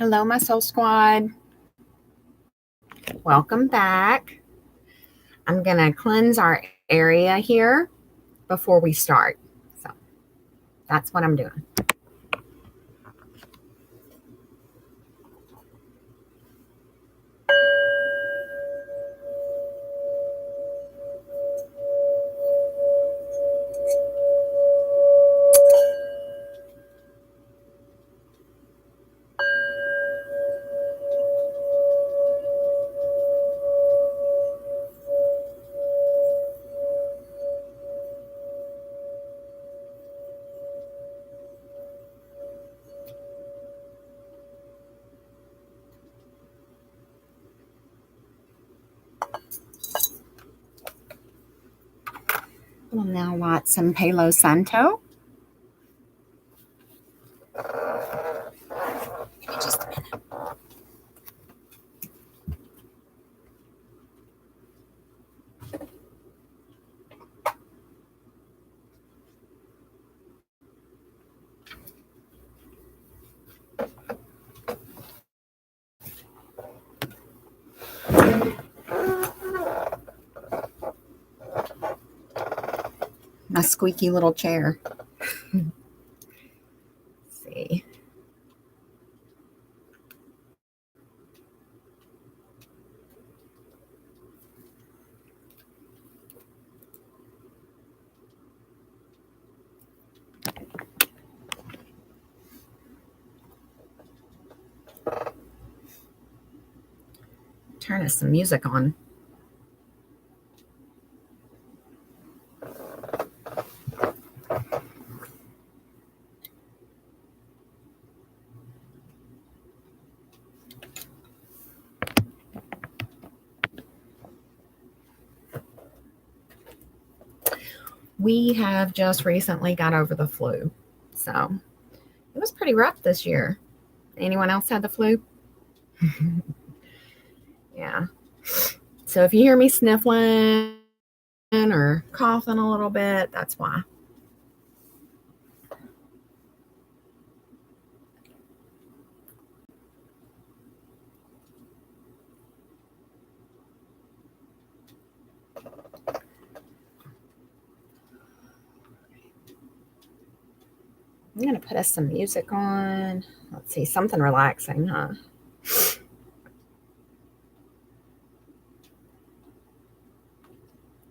Hello, my soul squad. Welcome back. I'm going to cleanse our area here before we start. So that's what I'm doing. We'll now light some Palo Santo. Give me just a minute. My squeaky little chair. Let's see. Turn us some music on. We have just recently got over the flu, so it was pretty rough this year. Anyone else had the flu? Yeah. So if you hear me sniffling or coughing a little bit, that's why. I'm going to put us some music on. Let's see, something relaxing, huh?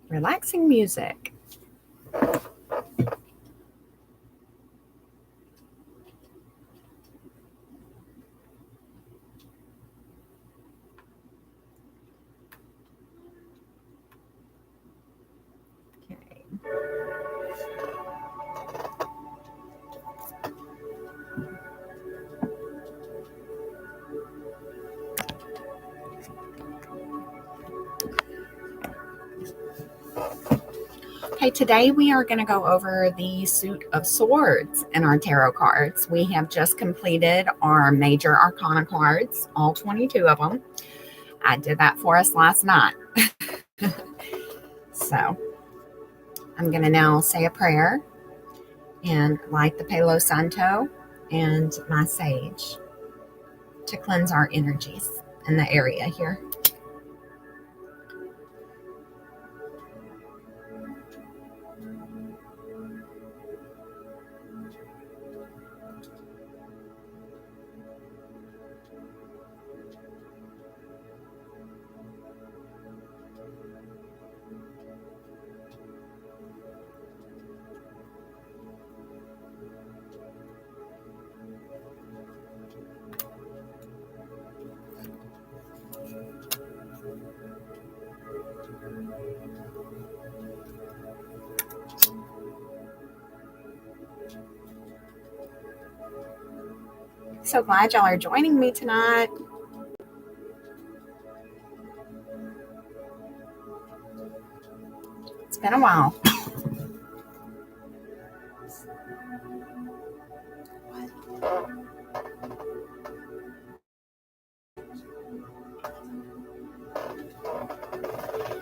Relaxing music. Okay. Okay, today we are going to go over the Suit of Swords in our tarot cards. We have just completed our Major Arcana cards, all 22 of them. I did that for us last night. So I'm going to now say a prayer and light the Palo Santo and my sage to cleanse our energies in the area here. So glad y'all are joining me tonight. It's been a while.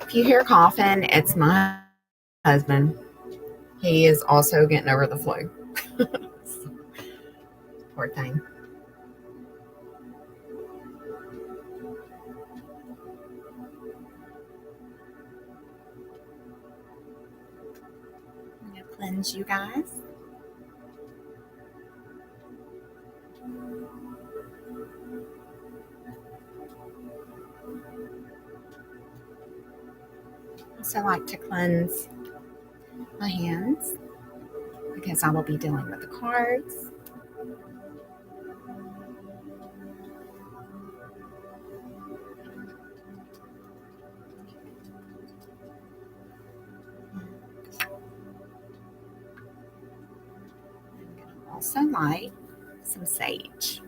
If you hear coughing, it's my husband. He is also getting over the flu. Poor thing. cleanse you guys. I also like to cleanse my hands because I will be dealing with the cards. Also light some sage.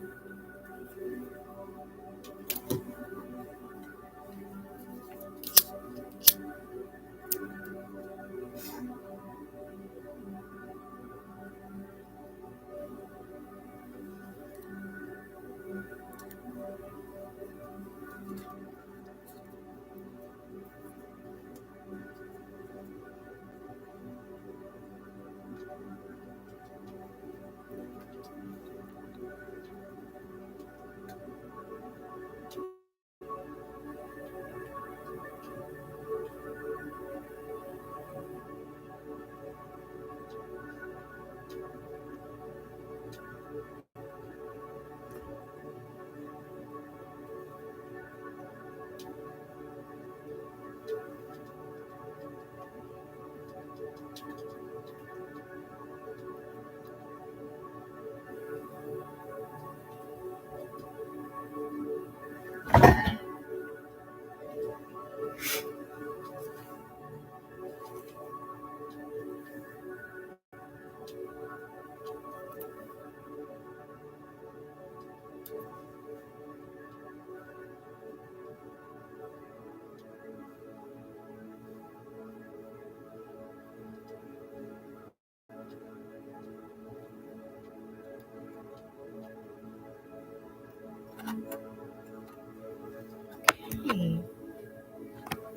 Okay.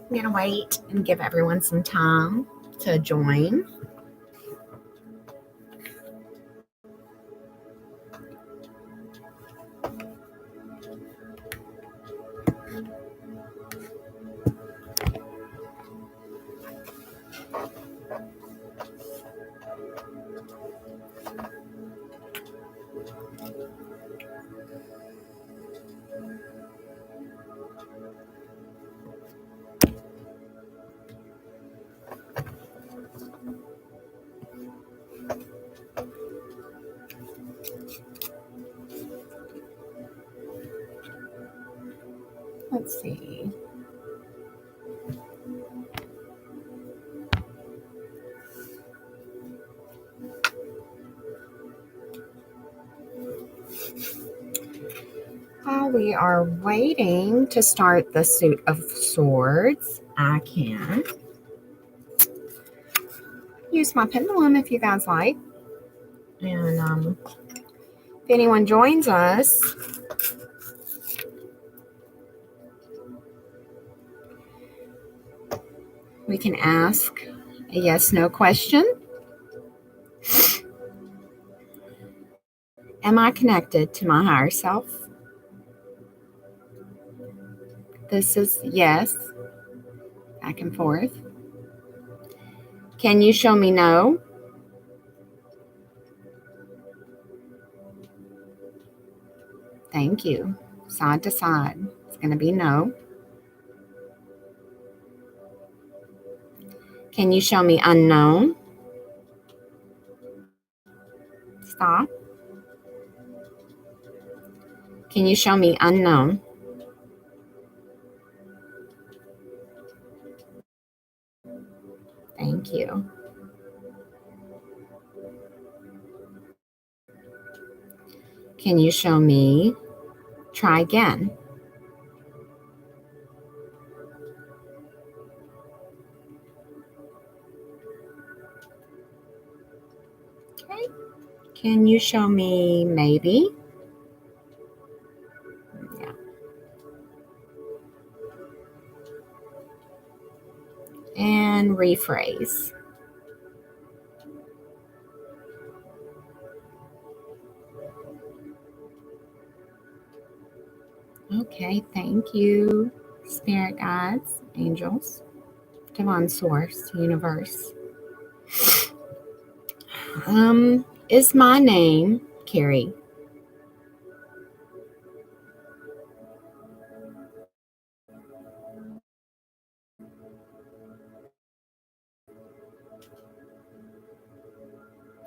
I'm going to wait and give everyone some time to join. Let's see. While we are waiting to start the suit of swords, I can use my pendulum if you guys like. And if anyone joins us, we can ask a yes/no question. Am I connected to my higher self? This is yes, back and forth. Can you show me no? Thank you. Side to side. It's going to be no. Can you show me unknown? Stop. Can you show me unknown? Thank you. Can you show me try again? Okay. Can you show me maybe? Yeah. And rephrase. Okay, thank you, spirit guides, angels, divine source, universe. Is my name Carrie?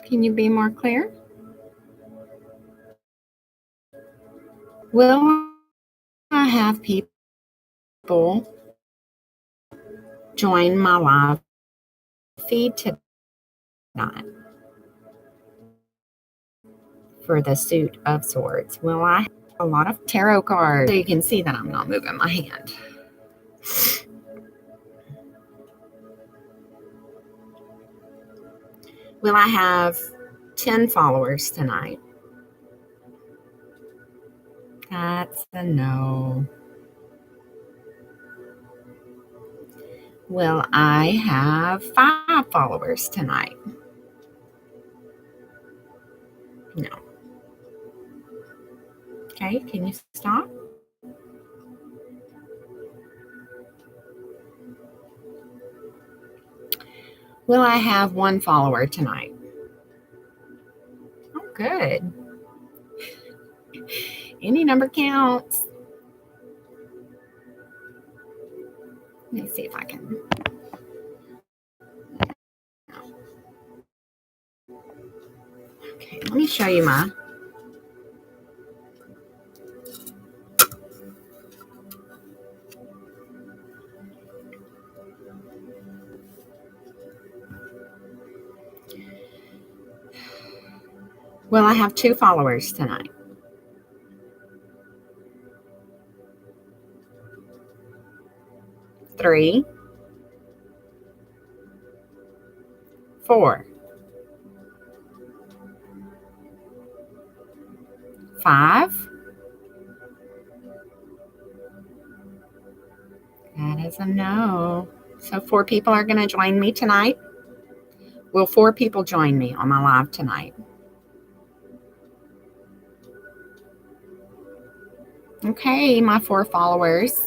Can you be more clear? Will I have people join my live feed tonight for the Suit of Swords? Will I have a lot of tarot cards? So you can see that I'm not moving my hand. Will I have 10 followers tonight? That's a no. Will I have 5 followers tonight? No. Okay, can you stop? Will I have 1 follower tonight? Oh, good. Any number counts. Let me see if I can. Okay, let me show you my. Will I have 2 followers tonight? Three, 4, 5. That is a no. So 4 people are going to join me tonight. Will 4 people join me on my live tonight? Okay, my 4 followers.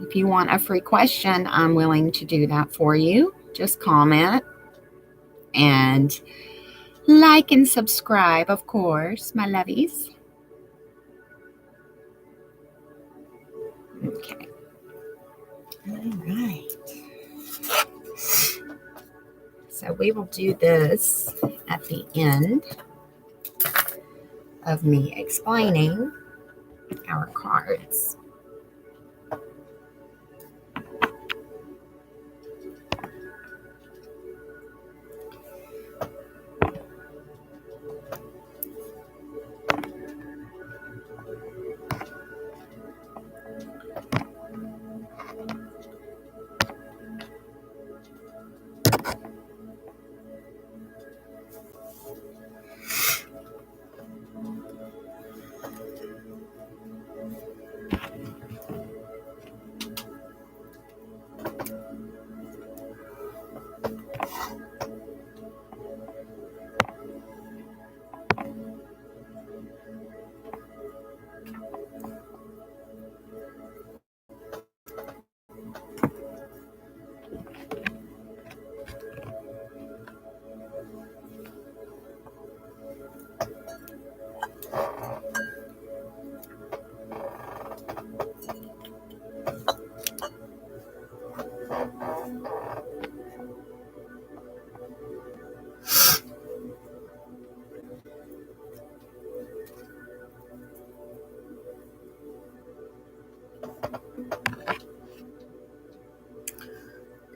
If you want a free question, I'm willing to do that for you. Just comment and like and subscribe, of course, my lovies. Okay. All right. So we will do this at the end of me explaining our cards.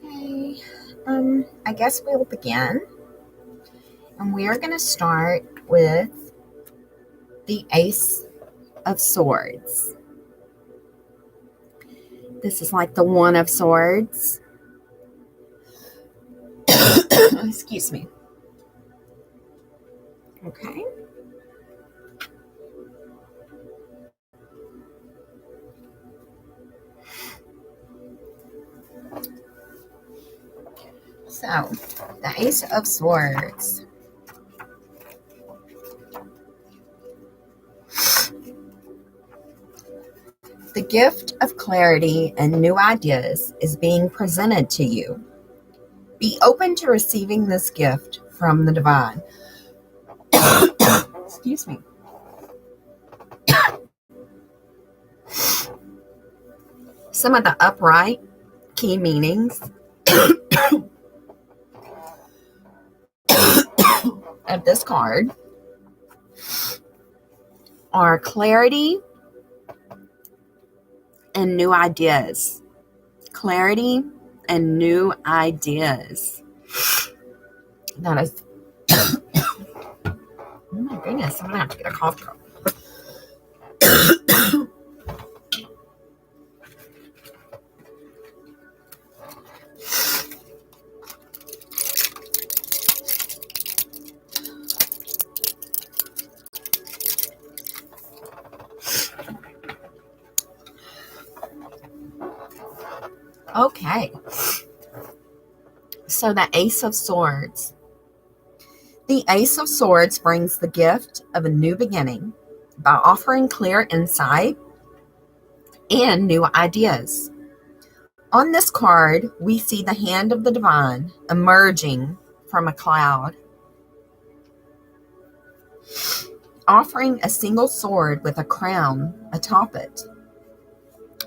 Okay, I guess we'll begin. And we are going to start with the Ace of Swords. This is like the One of Swords. Excuse me. Okay. So, the Ace of Swords. The gift of clarity and new ideas is being presented to you. Be open to receiving this gift from the divine. Excuse me. Some of the upright key meanings of this card are clarity and new ideas. Clarity and new ideas. That is, oh my goodness, I'm going to have to get a cough drop. Okay, so the Ace of Swords. The Ace of Swords brings the gift of a new beginning by offering clear insight and new ideas. On this card, we see the hand of the divine emerging from a cloud, offering a single sword with a crown atop it.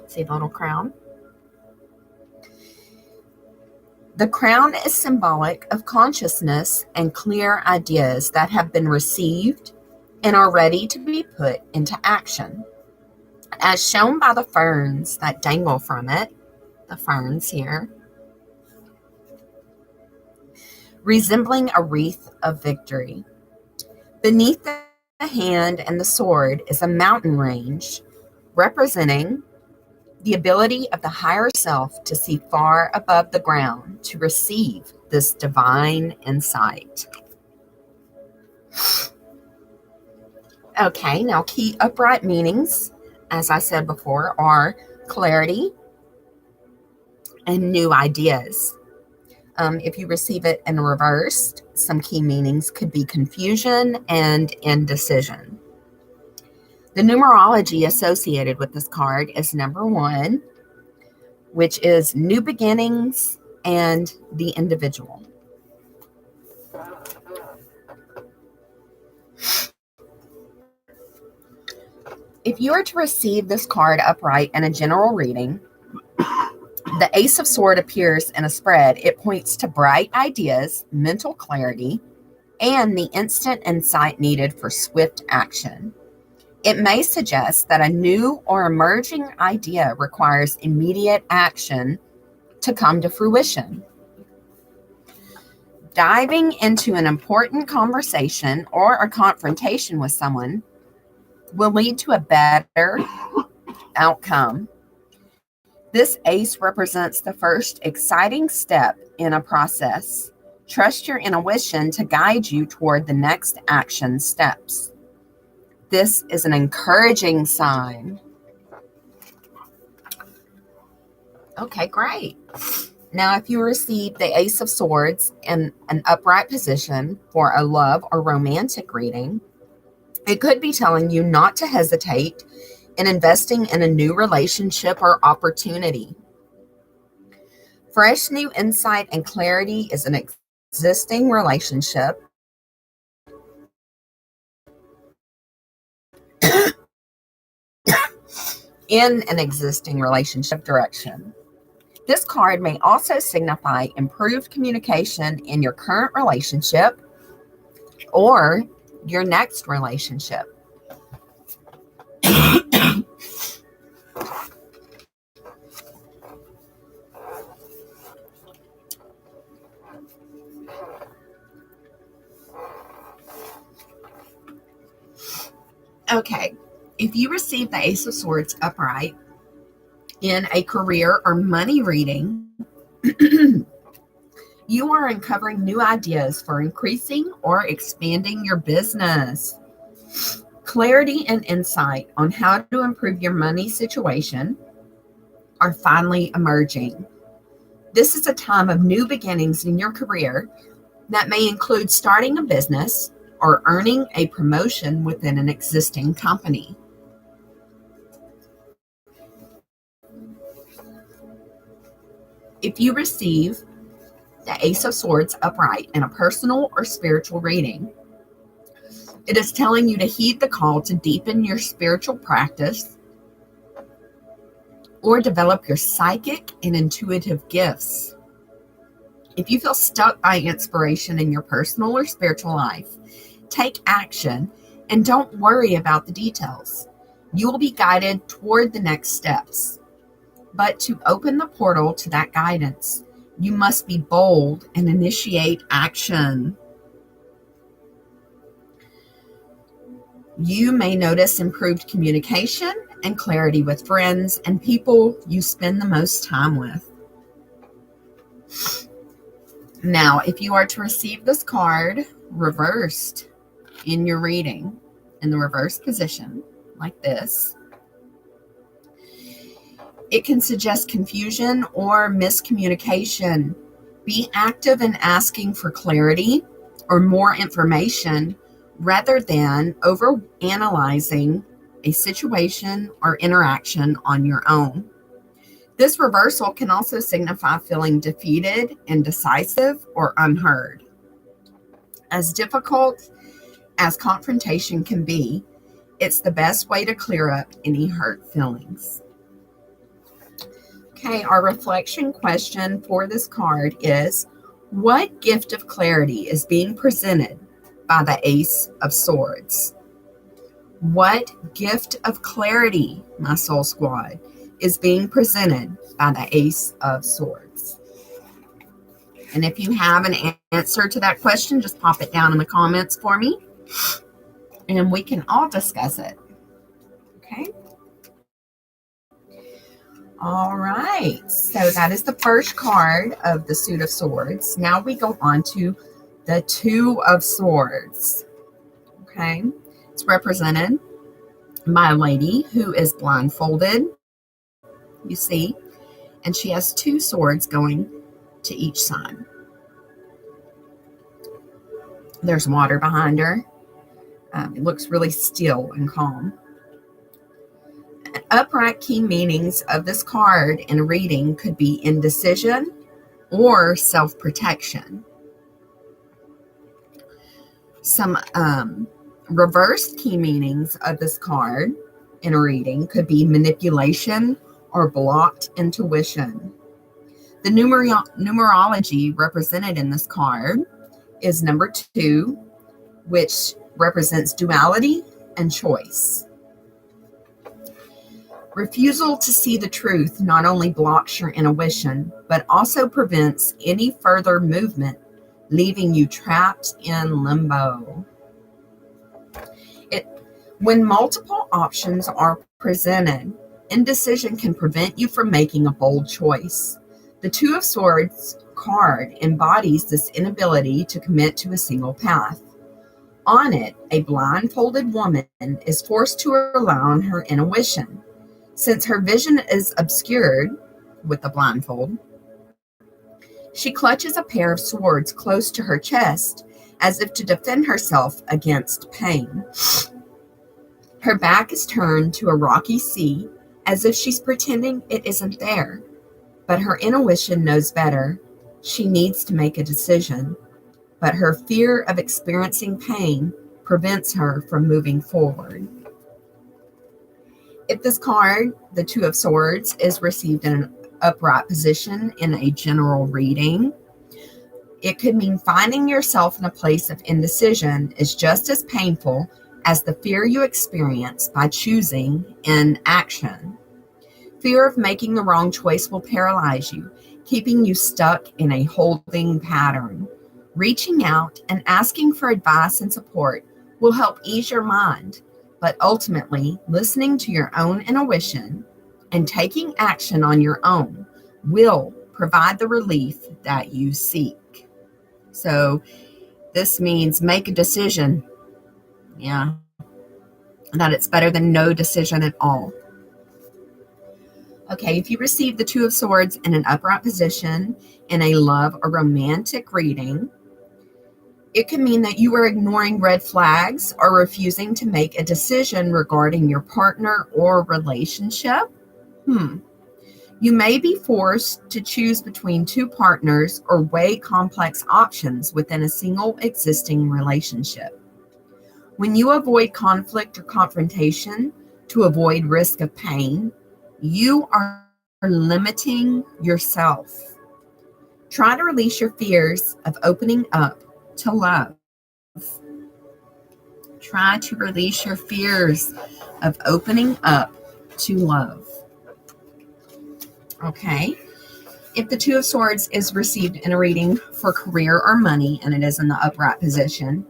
See the little crown? The crown is symbolic of consciousness and clear ideas that have been received and are ready to be put into action. As shown by the ferns that dangle from it, the ferns here, resembling a wreath of victory. Beneath the hand and the sword is a mountain range representing the ability of the higher self to see far above the ground, to receive this divine insight. Okay, now key upright meanings, as I said before, are clarity and new ideas. If you receive it in reversed, some key meanings could be confusion and indecision. The numerology associated with this card is number 1, which is new beginnings and the individual. If you are to receive this card upright in a general reading, the Ace of Swords appears in a spread. It points to bright ideas, mental clarity, and the instant insight needed for swift action. It may suggest that a new or emerging idea requires immediate action to come to fruition. Diving into an important conversation or a confrontation with someone will lead to a better outcome. This ace represents the first exciting step in a process. Trust your intuition to guide you toward the next action steps. This is an encouraging sign. Okay, great. Now, if you receive the Ace of Swords in an upright position for a love or romantic reading, it could be telling you not to hesitate in investing in a new relationship or opportunity. Fresh new insight and clarity is an existing relationship in an existing relationship direction. This card may also signify improved communication in your current relationship or your next relationship. Okay, if you receive the Ace of Swords upright in a career or money reading, you are uncovering new ideas for increasing or expanding your business. Clarity and insight on how to improve your money situation are finally emerging. This is a time of new beginnings in your career that may include starting a business or earning a promotion within an existing company. If you receive the Ace of Swords upright in a personal or spiritual reading. It is telling you to heed the call to deepen your spiritual practice or develop your psychic and intuitive gifts. If you feel stuck by inspiration in your personal or spiritual life, take action and don't worry about the details. You will be guided toward the next steps. But to open the portal to that guidance, you must be bold and initiate action. You may notice improved communication and clarity with friends and people you spend the most time with. Now, if you are to receive this card reversed in your reading, in the reverse position, like this, it can suggest confusion or miscommunication. Be active in asking for clarity or more information rather than overanalyzing a situation or interaction on your own. This reversal can also signify feeling defeated, indecisive, or unheard. As difficult as confrontation can be, it's the best way to clear up any hurt feelings. Okay, our reflection question for this card is, what gift of clarity is being presented by the Ace of Swords? What gift of clarity, my soul squad, is being presented by the Ace of Swords? And if you have an answer to that question, just pop it down in the comments for me, and we can all discuss it. Okay? All right, so that is the first card of the Suit of Swords. Now we go on to the Two of Swords. Okay, it's represented by a lady who is blindfolded, you see, and she has two swords going to each side. There's water behind her. It looks really still and calm. Upright key meanings of this card in a reading could be indecision or self-protection. Some reversed key meanings of this card in a reading could be manipulation or blocked intuition. The numerology represented in this card is number 2, which represents duality and choice. Refusal to see the truth not only blocks your intuition, but also prevents any further movement, leaving you trapped in limbo. When multiple options are presented, indecision can prevent you from making a bold choice. The Two of Swords card embodies this inability to commit to a single path. On it, a blindfolded woman is forced to rely on her intuition. Since her vision is obscured with the blindfold, she clutches a pair of swords close to her chest as if to defend herself against pain. Her back is turned to a rocky sea as if she's pretending it isn't there. But her intuition knows better. She needs to make a decision, but her fear of experiencing pain prevents her from moving forward. If this card, the Two of Swords, is received in an upright position in a general reading, it could mean finding yourself in a place of indecision is just as painful as the fear you experience by choosing in action. Fear of making the wrong choice will paralyze you, keeping you stuck in a holding pattern. Reaching out and asking for advice and support will help ease your mind, but ultimately, listening to your own intuition and taking action on your own will provide the relief that you seek. So this means make a decision. Yeah, that it's better than no decision at all. Okay, if you receive the Two of Swords in an upright position in a love or romantic reading, it could mean that you are ignoring red flags or refusing to make a decision regarding your partner or relationship. You may be forced to choose between two partners or weigh complex options within a single existing relationship. When you avoid conflict or confrontation to avoid risk of pain, you are limiting yourself. Try to release your fears of opening up to love. Try to release your fears of opening up to love. Okay. If the Two of Swords is received in a reading for career or money and it is in the upright position,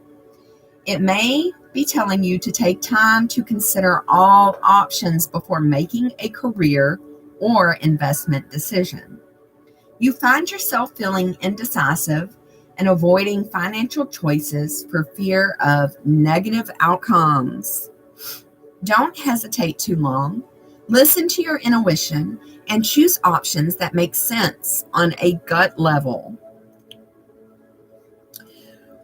it may be telling you to take time to consider all options before making a career or investment decision. You find yourself feeling indecisive and avoiding financial choices for fear of negative outcomes. Don't hesitate too long. Listen to your intuition and choose options that make sense on a gut level.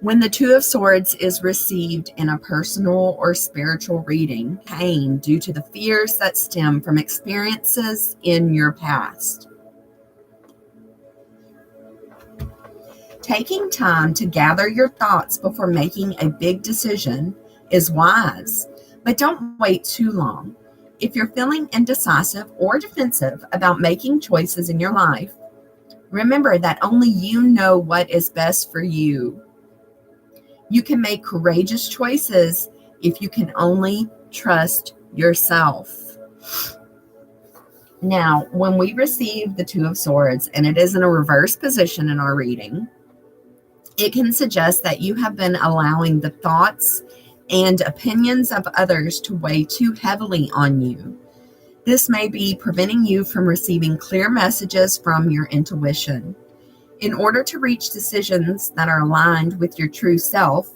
When the Two of Swords is received in a personal or spiritual reading, pain due to the fears that stem from experiences in your past. Taking time to gather your thoughts before making a big decision is wise, but don't wait too long. If you're feeling indecisive or defensive about making choices in your life, remember that only you know what is best for you. You can make courageous choices if you can only trust yourself. Now, when we receive the Two of Swords and it is in a reverse position in our reading, it can suggest that you have been allowing the thoughts and opinions of others to weigh too heavily on you. This may be preventing you from receiving clear messages from your intuition. In order to reach decisions that are aligned with your true self,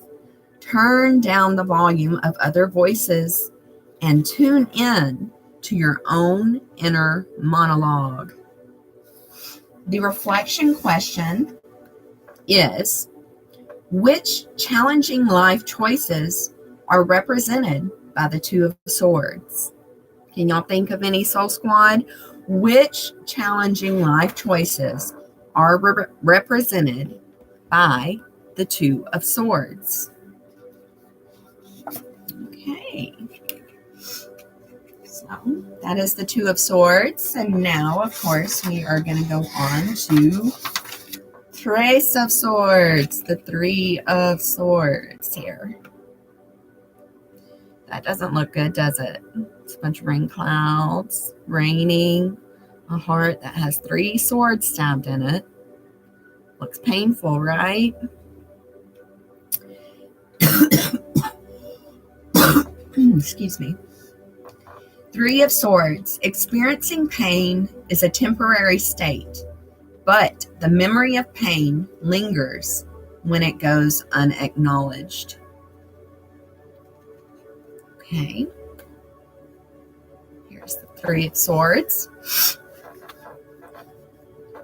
turn down the volume of other voices and tune in to your own inner monologue. The reflection question is, which challenging life choices are represented by the Two of Swords? Can y'all think of any, Soul Squad? Which challenging life choices are represented by the Two of Swords? Okay. So that is the Two of Swords. And now, of course, we are going to go on to Trace of Swords, the Three of Swords here. That doesn't look good, does it? It's a bunch of rain clouds, raining, a heart that has 3 swords stabbed in it. Looks painful, right? Excuse me. 3 of Swords. Experiencing pain is a temporary state, but the memory of pain lingers when it goes unacknowledged. Okay. Here's the 3 of Swords.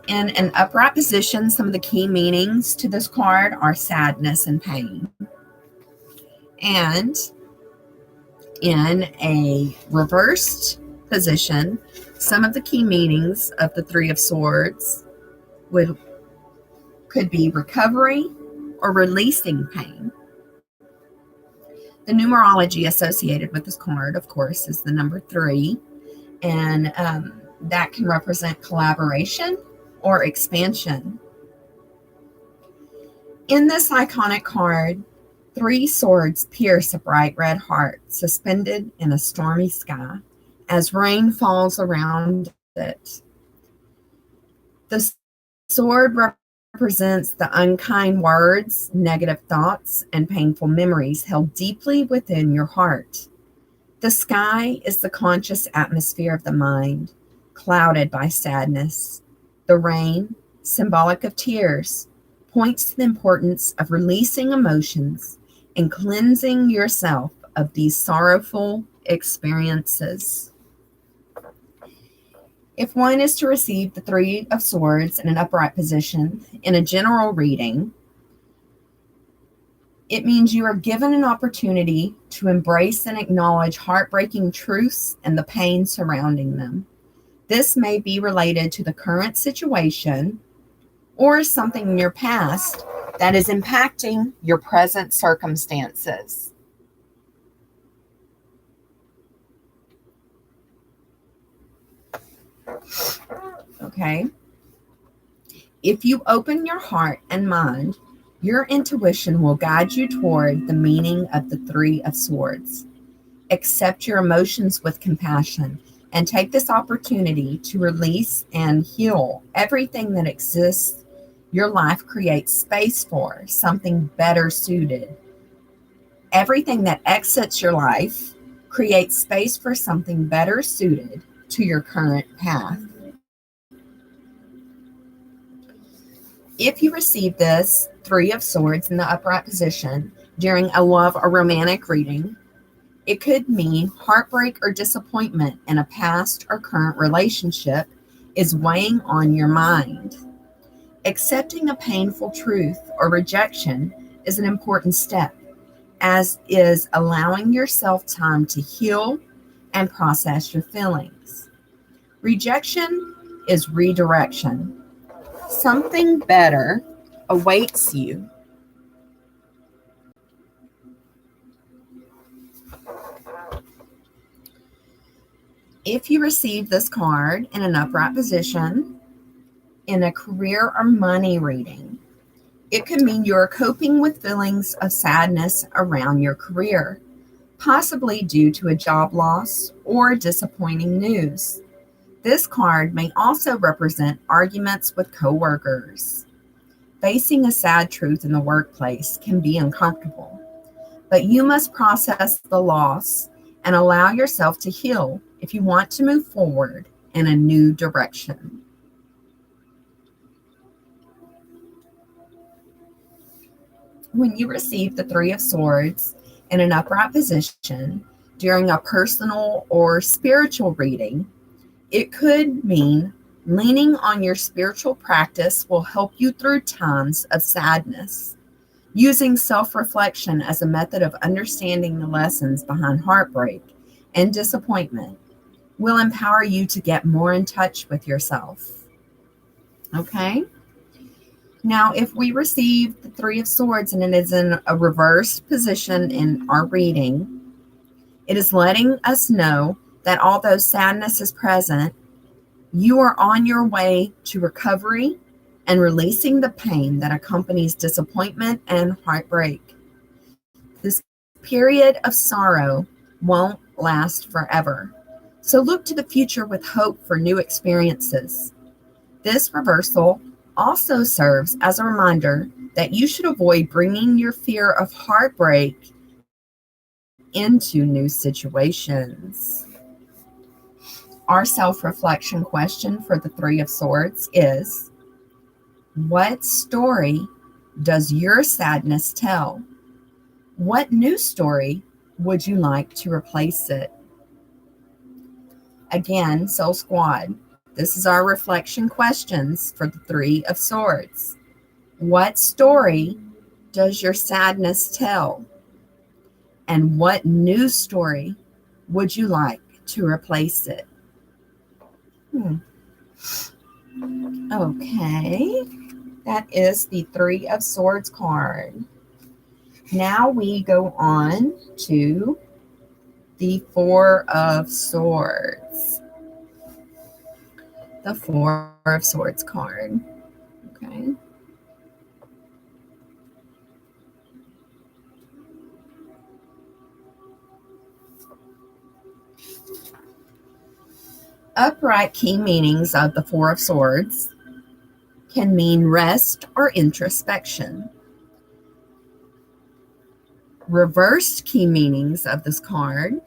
In an upright position, some of the key meanings to this card are sadness and pain. And in a reversed position, some of the key meanings of the 3 of Swords could be recovery or releasing pain. The numerology associated with this card, of course, is the number 3, and that can represent collaboration or expansion. In this iconic card, 3 swords pierce a bright red heart suspended in a stormy sky as rain falls around it. The sword represents the unkind words, negative thoughts, and painful memories held deeply within your heart. The sky is the conscious atmosphere of the mind, clouded by sadness. The rain, symbolic of tears, points to the importance of releasing emotions and cleansing yourself of these sorrowful experiences. If one is to receive the 3 of Swords in an upright position in a general reading, it means you are given an opportunity to embrace and acknowledge heartbreaking truths and the pain surrounding them. This may be related to the current situation or something in your past that is impacting your present circumstances. Okay? If you open your heart and mind, your intuition will guide you toward the meaning of the Three of Swords. Accept your emotions with compassion and take this opportunity to release and heal everything that exists. Your life creates space for something better suited. Everything that exits your life creates space for something better suited to your current path. If you receive this Three of Swords in the upright position during a love or romantic reading, it could mean heartbreak or disappointment in a past or current relationship is weighing on your mind. Accepting a painful truth or rejection is an important step, as is allowing yourself time to heal and process your feelings. Rejection is redirection. Something better awaits you. If you receive this card in an upright position in a career or money reading, it could mean you're coping with feelings of sadness around your career, possibly due to a job loss or disappointing news. This card may also represent arguments with coworkers. Facing a sad truth in the workplace can be uncomfortable, but you must process the loss and allow yourself to heal if you want to move forward in a new direction. When you receive the Three of Swords in an upright position during a personal or spiritual reading, it could mean leaning on your spiritual practice will help you through times of sadness. Using self-reflection as a method of understanding the lessons behind heartbreak and disappointment will empower you to get more in touch with yourself. Okay? Now, if we receive the Three of Swords and it is in a reversed position in our reading, it is letting us know that although sadness is present, you are on your way to recovery and releasing the pain that accompanies disappointment and heartbreak. This period of sorrow won't last forever, so look to the future with hope for new experiences. This reversal also serves as a reminder that you should avoid bringing your fear of heartbreak into new situations. Our self-reflection question for the Three of Swords is, what story does your sadness tell? What new story would you like to replace it? Again, Soul Squad, this is our reflection questions for the Three of Swords. What story does your sadness tell? And what new story would you like to replace it? Okay, that is the Three of Swords card. Now we go on to the Four of Swords. The Four of Swords card. Okay. Upright key meanings of the Four of Swords can mean rest or introspection. Reversed key meanings of this card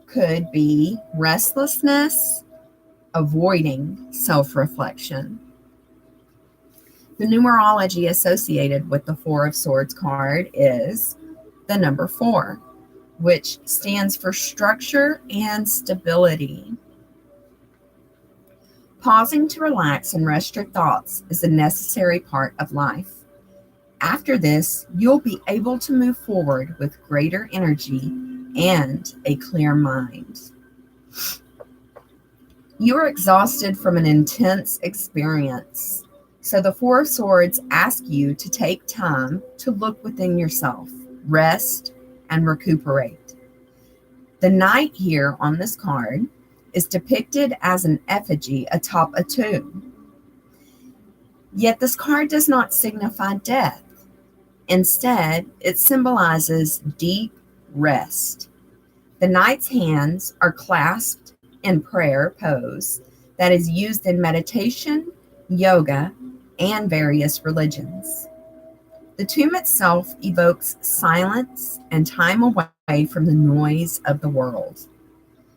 could be restlessness, avoiding self-reflection. The numerology associated with the Four of Swords card is the number 4, which stands for structure and stability. Pausing to relax and rest your thoughts is a necessary part of life. After this, you'll be able to move forward with greater energy and a clear mind. You are exhausted from an intense experience. So the Four of Swords ask you to take time to look within yourself, rest, and recuperate. The knight here on this card is depicted as an effigy atop a tomb. Yet this card does not signify death. Instead, it symbolizes deep rest. The knight's hands are clasped in prayer pose that is used in meditation, yoga, and various religions. The tomb itself evokes silence and time away from the noise of the world.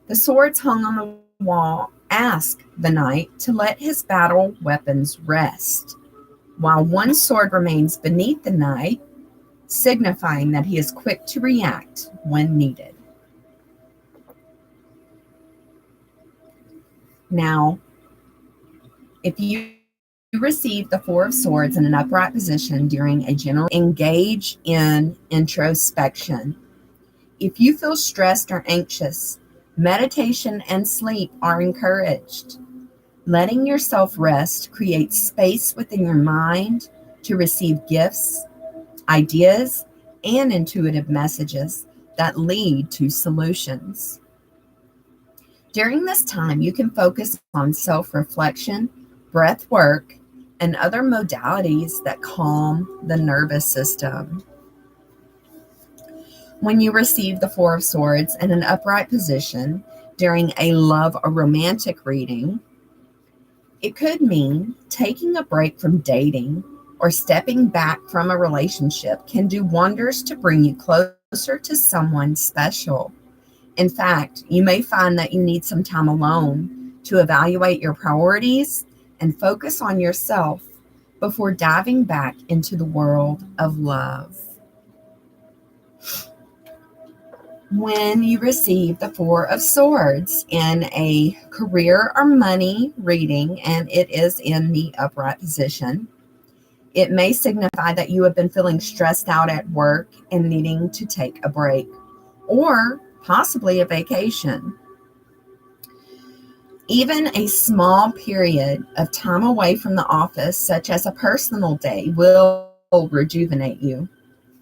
The swords hung on the wall ask the knight to let his battle weapons rest, while one sword remains beneath the knight, signifying that he is quick to react when needed. Now, if you receive the Four of Swords in an upright position during a general, engage in introspection. If you feel stressed or anxious, meditation and sleep are encouraged. Letting yourself rest creates space within your mind to receive gifts, ideas, and intuitive messages that lead to solutions. During this time, you can focus on self-reflection, breath work, and other modalities that calm the nervous system. When you receive the Four of Swords in an upright position during a love or romantic reading, it could mean taking a break from dating or stepping back from a relationship can do wonders to bring you closer to someone special. In fact, you may find that you need some time alone to evaluate your priorities and focus on yourself before diving back into the world of love. When you receive the Four of Swords in a career or money reading, and it is in the upright position, it may signify that you have been feeling stressed out at work and needing to take a break, or possibly a vacation. Even a small period of time away from the office, such as a personal day, will rejuvenate you.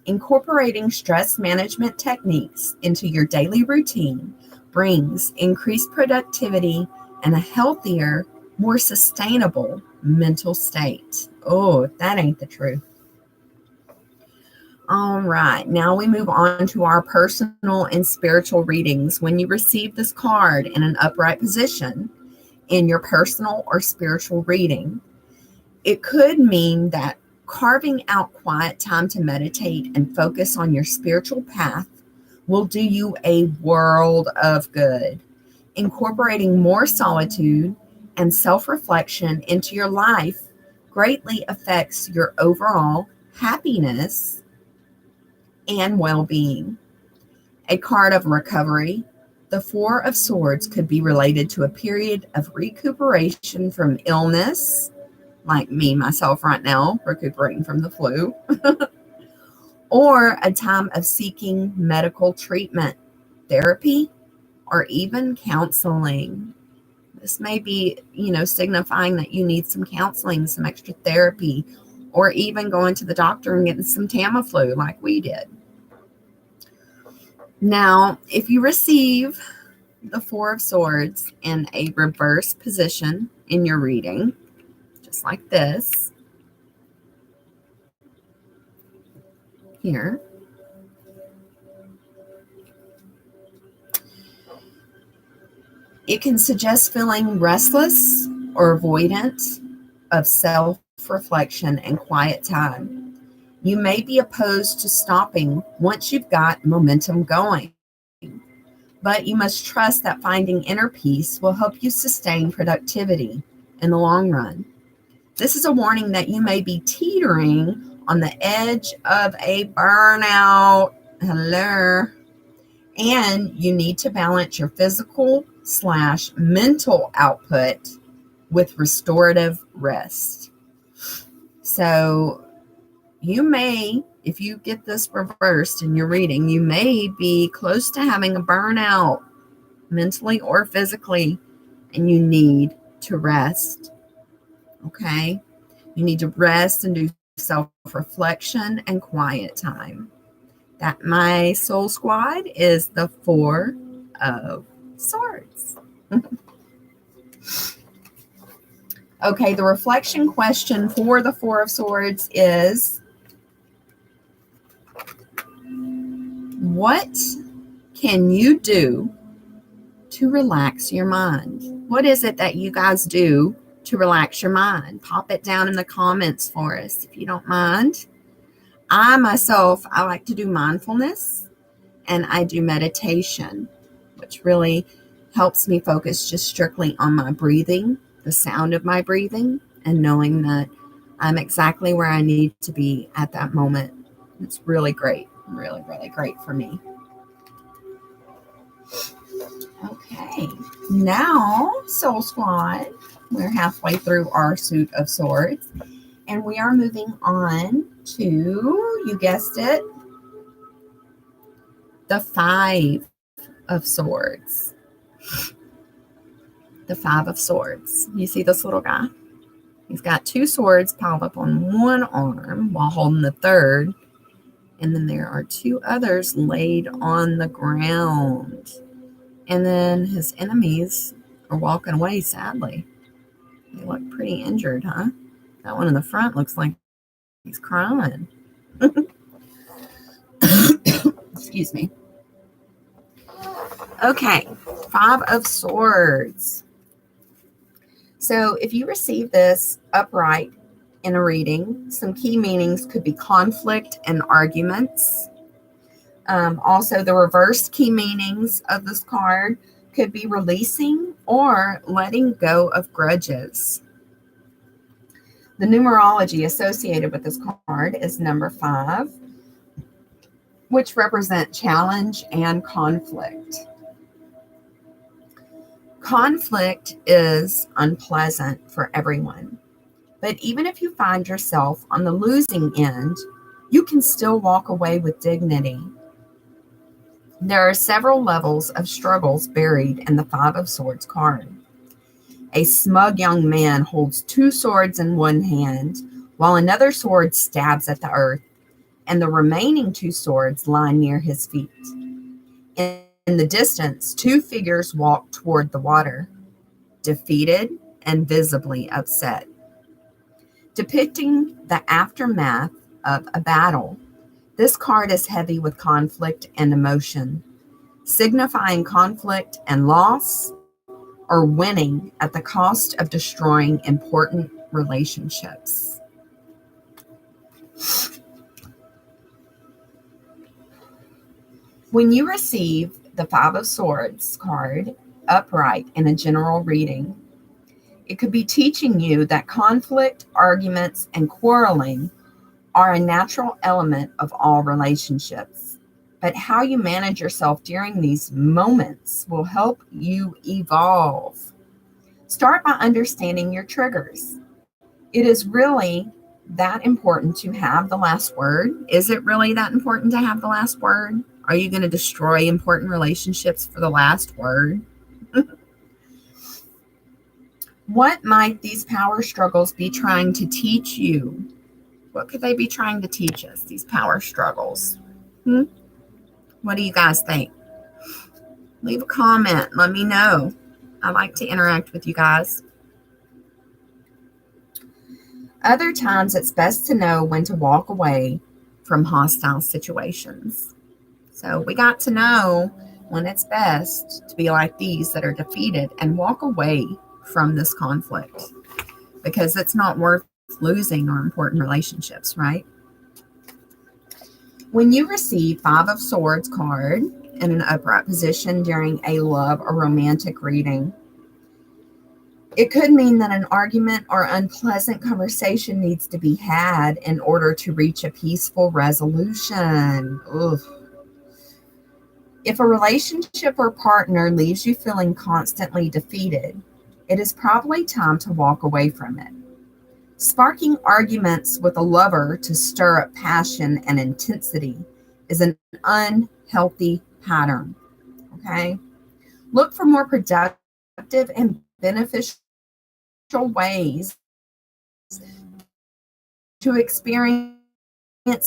Incorporating stress management techniques into your daily routine brings increased productivity and a healthier, more sustainable mental state. Oh, if that ain't the truth. All right, now we move on to our personal and spiritual readings. When you receive this card in an upright position in your personal or spiritual reading, it could mean that carving out quiet time to meditate and focus on your spiritual path will do you a world of good. Incorporating more solitude and self-reflection into your life greatly affects your overall happiness and well-being. A card of recovery, the Four of Swords could be related to a period of recuperation from illness, like me, myself right now, recuperating from the flu, or a time of seeking medical treatment, therapy, or even counseling. This may be, signifying that you need some counseling, some extra therapy, or even going to the doctor and getting some Tamiflu like we did. Now, if you receive the Four of Swords in a reverse position in your reading, just like this, here, it can suggest feeling restless or avoidant of self-reflection and quiet time. You may be opposed to stopping once you've got momentum going, but you must trust that finding inner peace will help you sustain productivity in the long run. This is a warning that you may be teetering on the edge of a burnout. Hello. And you need to balance your physical/mental output with restorative rest. So you may, if you get this reversed in your reading, you may be close to having a burnout mentally or physically. and you need to rest. Okay? You need to rest and do self-reflection and quiet time. That my soul squad is the Four of Swords. Okay, the reflection question for the Four of Swords is, what can you do to relax your mind? What is it that you guys do to relax your mind? Pop it down in the comments for us if you don't mind. I like to do mindfulness and I do meditation, which really helps me focus just strictly on my breathing, the sound of my breathing, and knowing that I'm exactly where I need to be at that moment. It's really great, really, really great for me. Okay, now Soul Squad, we're halfway through our suit of swords, and we are moving on to, you guessed it, the Five of Swords. The Five of Swords. You see this little guy? He's got two swords piled up on one arm while holding the third, and then there are two others laid on the ground. And then his enemies are walking away, sadly. They look pretty injured, huh? That one in the front looks like he's crying. Excuse me. Okay, Five of Swords. So if you receive this upright in a reading, some key meanings could be conflict and arguments. Also, the reversed key meanings of this card could be releasing or letting go of grudges. The numerology associated with this card is number 5, which represent challenge and conflict. Conflict is unpleasant for everyone, but even if you find yourself on the losing end, you can still walk away with dignity. There are several levels of struggles buried in the Five of Swords card. A smug young man holds 2 swords in one hand, while another sword stabs at the earth, and the remaining 2 swords lie near his feet. In the distance, 2 figures walk toward the water, defeated and visibly upset, depicting the aftermath of a battle. This card is heavy with conflict and emotion, signifying conflict and loss, or winning at the cost of destroying important relationships. When you receive the Five of Swords card upright in a general reading, it could be teaching you that conflict, arguments, and quarreling are a natural element of all relationships. But how you manage yourself during these moments will help you evolve. Start by understanding your triggers. It is really that important to have the last word? Is it really that important to have the last word? Are you going to destroy important relationships for the last word? What might these power struggles be trying to teach you? What could they be trying to teach us, these power struggles? What do you guys think? Leave a comment. Let me know. I like to interact with you guys. Other times, it's best to know when to walk away from hostile situations. So we got to know when it's best to be like these that are defeated and walk away from this conflict, because it's not worth losing our important relationships, right? When you receive Five of Swords card in an upright position during a love or romantic reading, it could mean that an argument or unpleasant conversation needs to be had in order to reach a peaceful resolution. Ugh. If a relationship or partner leaves you feeling constantly defeated, it is probably time to walk away from it. Sparking arguments with a lover to stir up passion and intensity is an unhealthy pattern. Okay? Look for more productive and beneficial ways to experience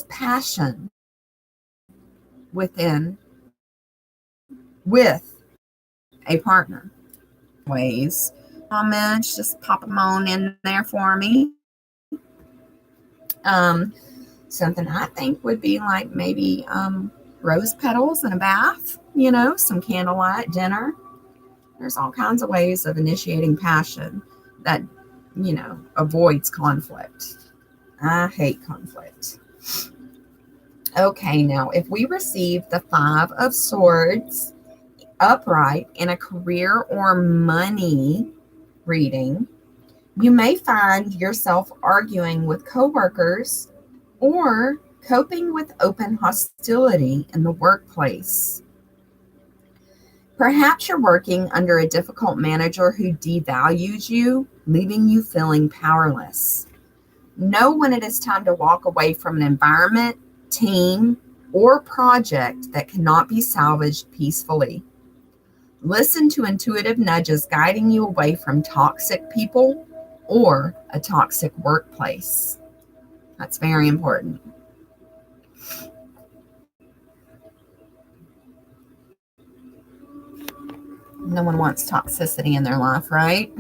passion with a partner. Ways. Comments, just pop them on in there for me. Something I think would be like maybe rose petals in a bath, some candlelight dinner. There's all kinds of ways of initiating passion that, avoids conflict. I hate conflict. Okay, now if we receive the 5 of Swords upright in a career or money reading, you may find yourself arguing with coworkers or coping with open hostility in the workplace. Perhaps you're working under a difficult manager who devalues you, leaving you feeling powerless. Know when it is time to walk away from an environment, team, or project that cannot be salvaged peacefully. Listen to intuitive nudges guiding you away from toxic people or a toxic workplace. That's very important. No one wants toxicity in their life, right?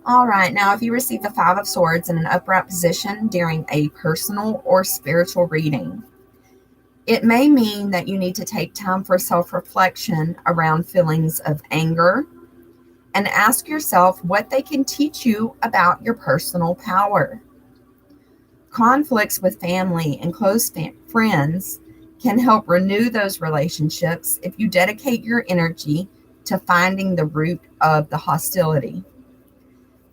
All right, now if you receive the 5 of Swords in an upright position during a personal or spiritual reading, it may mean that you need to take time for self-reflection around feelings of anger and ask yourself what they can teach you about your personal power. Conflicts with family and close friends can help renew those relationships if you dedicate your energy to finding the root of the hostility.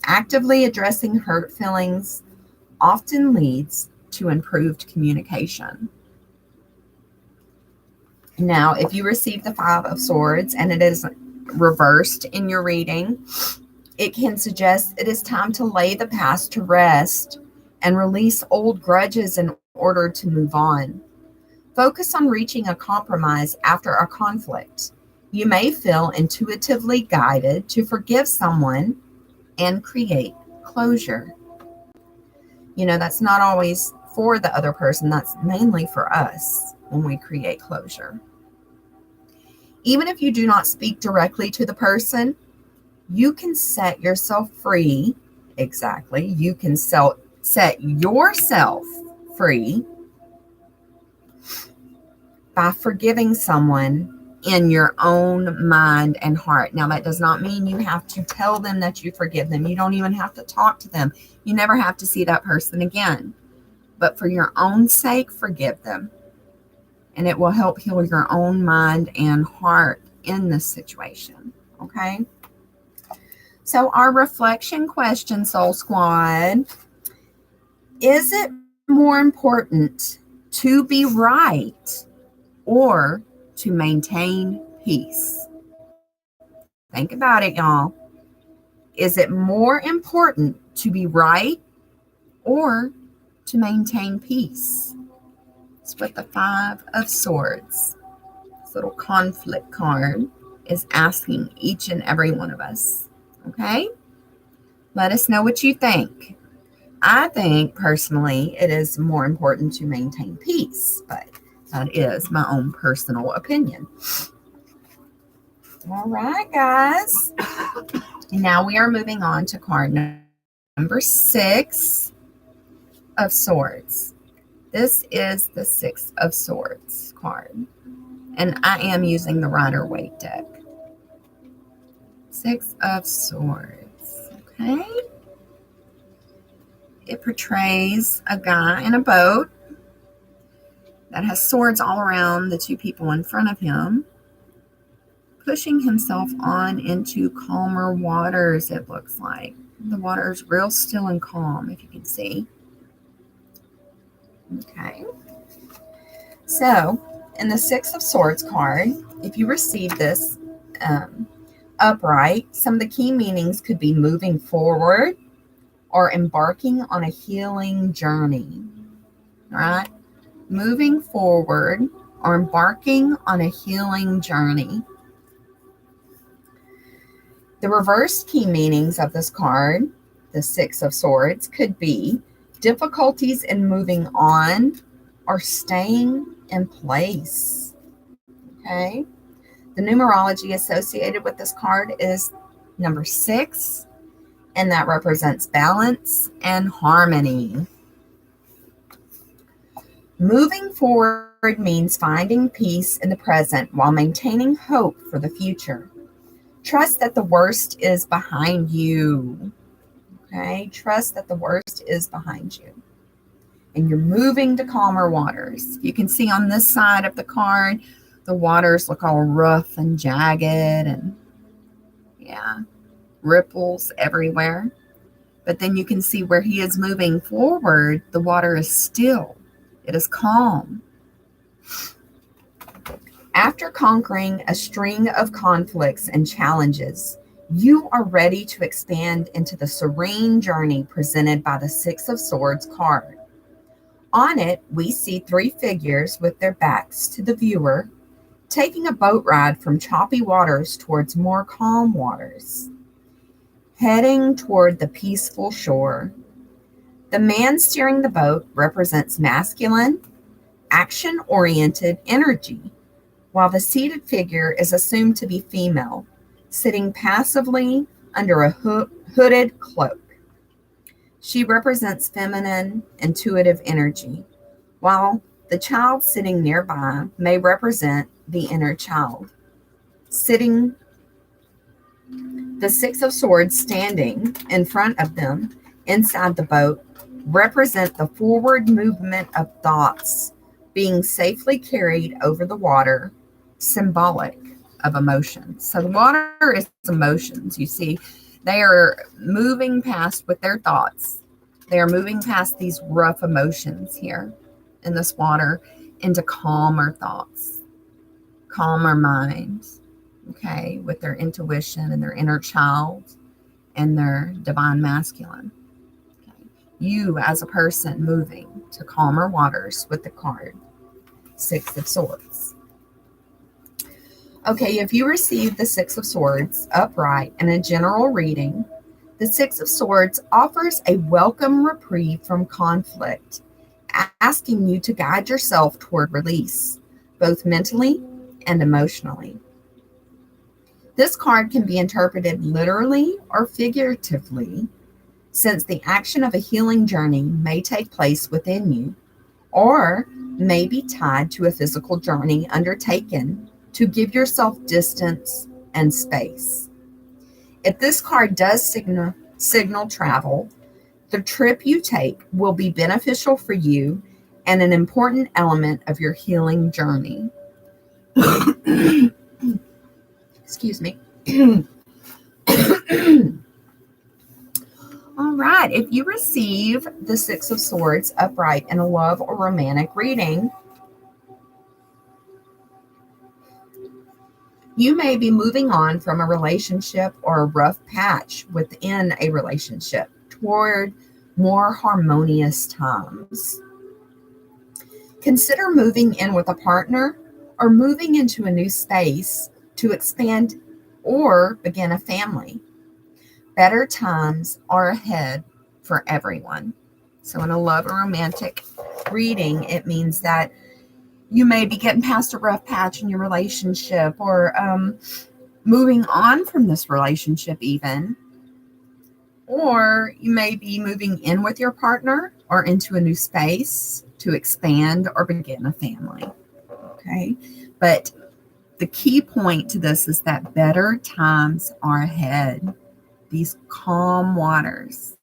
Actively addressing hurt feelings often leads to improved communication. Now, if you receive the 5 of Swords and it is reversed in your reading, it can suggest it is time to lay the past to rest and release old grudges in order to move on. Focus on reaching a compromise after a conflict. You may feel intuitively guided to forgive someone and create closure. That's not always for the other person. That's mainly for us when we create closure. Even if you do not speak directly to the person, you can set yourself free. Exactly. You can set yourself free by forgiving someone in your own mind and heart. Now, that does not mean you have to tell them that you forgive them. You don't even have to talk to them. You never have to see that person again. But for your own sake, forgive them. And it will help heal your own mind and heart in this situation. Okay? So our reflection question, Soul Squad, is it more important to be right or to maintain peace? Think about it, y'all. Is it more important to be right or to maintain peace? It's what the 5 of Swords, this little conflict card, is asking each and every one of us. Okay? Let us know what you think. I think, personally, it is more important to maintain peace, but that is my own personal opinion. All right, guys. Now we are moving on to card number 6 of Swords. This is the 6 of Swords card. And I am using the Rider-Waite deck. 6 of Swords. Okay. It portrays a guy in a boat that has swords all around the 2 people in front of him, pushing himself on into calmer waters, it looks like. The water is real still and calm, if you can see. Okay. So, in the 6 of Swords card, if you receive this upright, some of the key meanings could be moving forward or embarking on a healing journey. All right? Moving forward or embarking on a healing journey. The reverse key meanings of this card, the Six of Swords, could be difficulties in moving on or staying in place. Okay. The numerology associated with this card is number 6, and that represents balance and harmony. Moving forward means finding peace in the present while maintaining hope for the future. Trust that the worst is behind you. Okay, trust that the worst is behind you. And you're moving to calmer waters. You can see on this side of the card, the waters look all rough and jagged and ripples everywhere. But then you can see where he is moving forward, the water is still. It is calm. After conquering a string of conflicts and challenges, you are ready to expand into the serene journey presented by the Six of Swords card. On it, we see 3 figures with their backs to the viewer, taking a boat ride from choppy waters towards more calm waters, heading toward the peaceful shore. The man steering the boat represents masculine, action-oriented energy, while the seated figure is assumed to be female, sitting passively under a hooded cloak. She represents feminine, intuitive energy, while the child sitting nearby may represent the inner child. The Six of Swords standing in front of them inside the boat represent the forward movement of thoughts being safely carried over the water, symbolic of emotions. So the water is emotions. You see, they are moving past with their thoughts. They are moving past these rough emotions here in this water into calmer thoughts, calmer minds, okay, with their intuition and their inner child and their divine masculine. Okay. You as a person moving to calmer waters with the card, Six of Swords. Okay, if you receive the Six of Swords upright in a general reading, the Six of Swords offers a welcome reprieve from conflict, asking you to guide yourself toward release, both mentally and emotionally. This card can be interpreted literally or figuratively, since the action of a healing journey may take place within you, or may be tied to a physical journey undertaken to give yourself distance and space. If this card does signal travel, the trip you take will be beneficial for you and an important element of your healing journey. Excuse me. All right. If you receive the Six of Swords upright in a love or romantic reading, you may be moving on from a relationship or a rough patch within a relationship toward more harmonious times. Consider moving in with a partner or moving into a new space to expand or begin a family. Better times are ahead for everyone. So in a love or romantic reading, it means that you may be getting past a rough patch in your relationship or moving on from this relationship even. Or you may be moving in with your partner or into a new space to expand or begin a family. Okay. But the key point to this is that better times are ahead. These calm waters,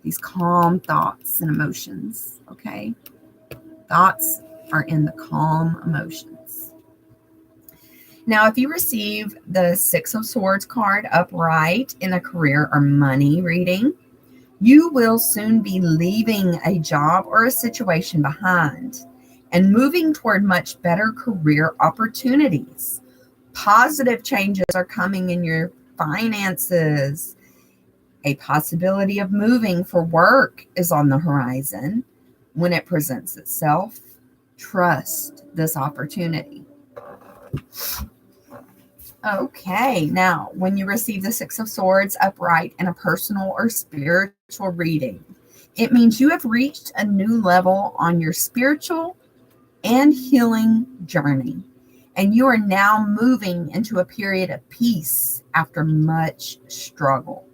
these calm thoughts and emotions. Okay. Thoughts are in the calm emotions. Now, if you receive the Six of Swords card upright in a career or money reading, you will soon be leaving a job or a situation behind and moving toward much better career opportunities. Positive changes are coming in your finances. A possibility of moving for work is on the horizon. When it presents itself, trust this opportunity. Okay, now when you receive the Six of Swords upright in a personal or spiritual reading, it means you have reached a new level on your spiritual and healing journey, and you are now moving into a period of peace after much struggle.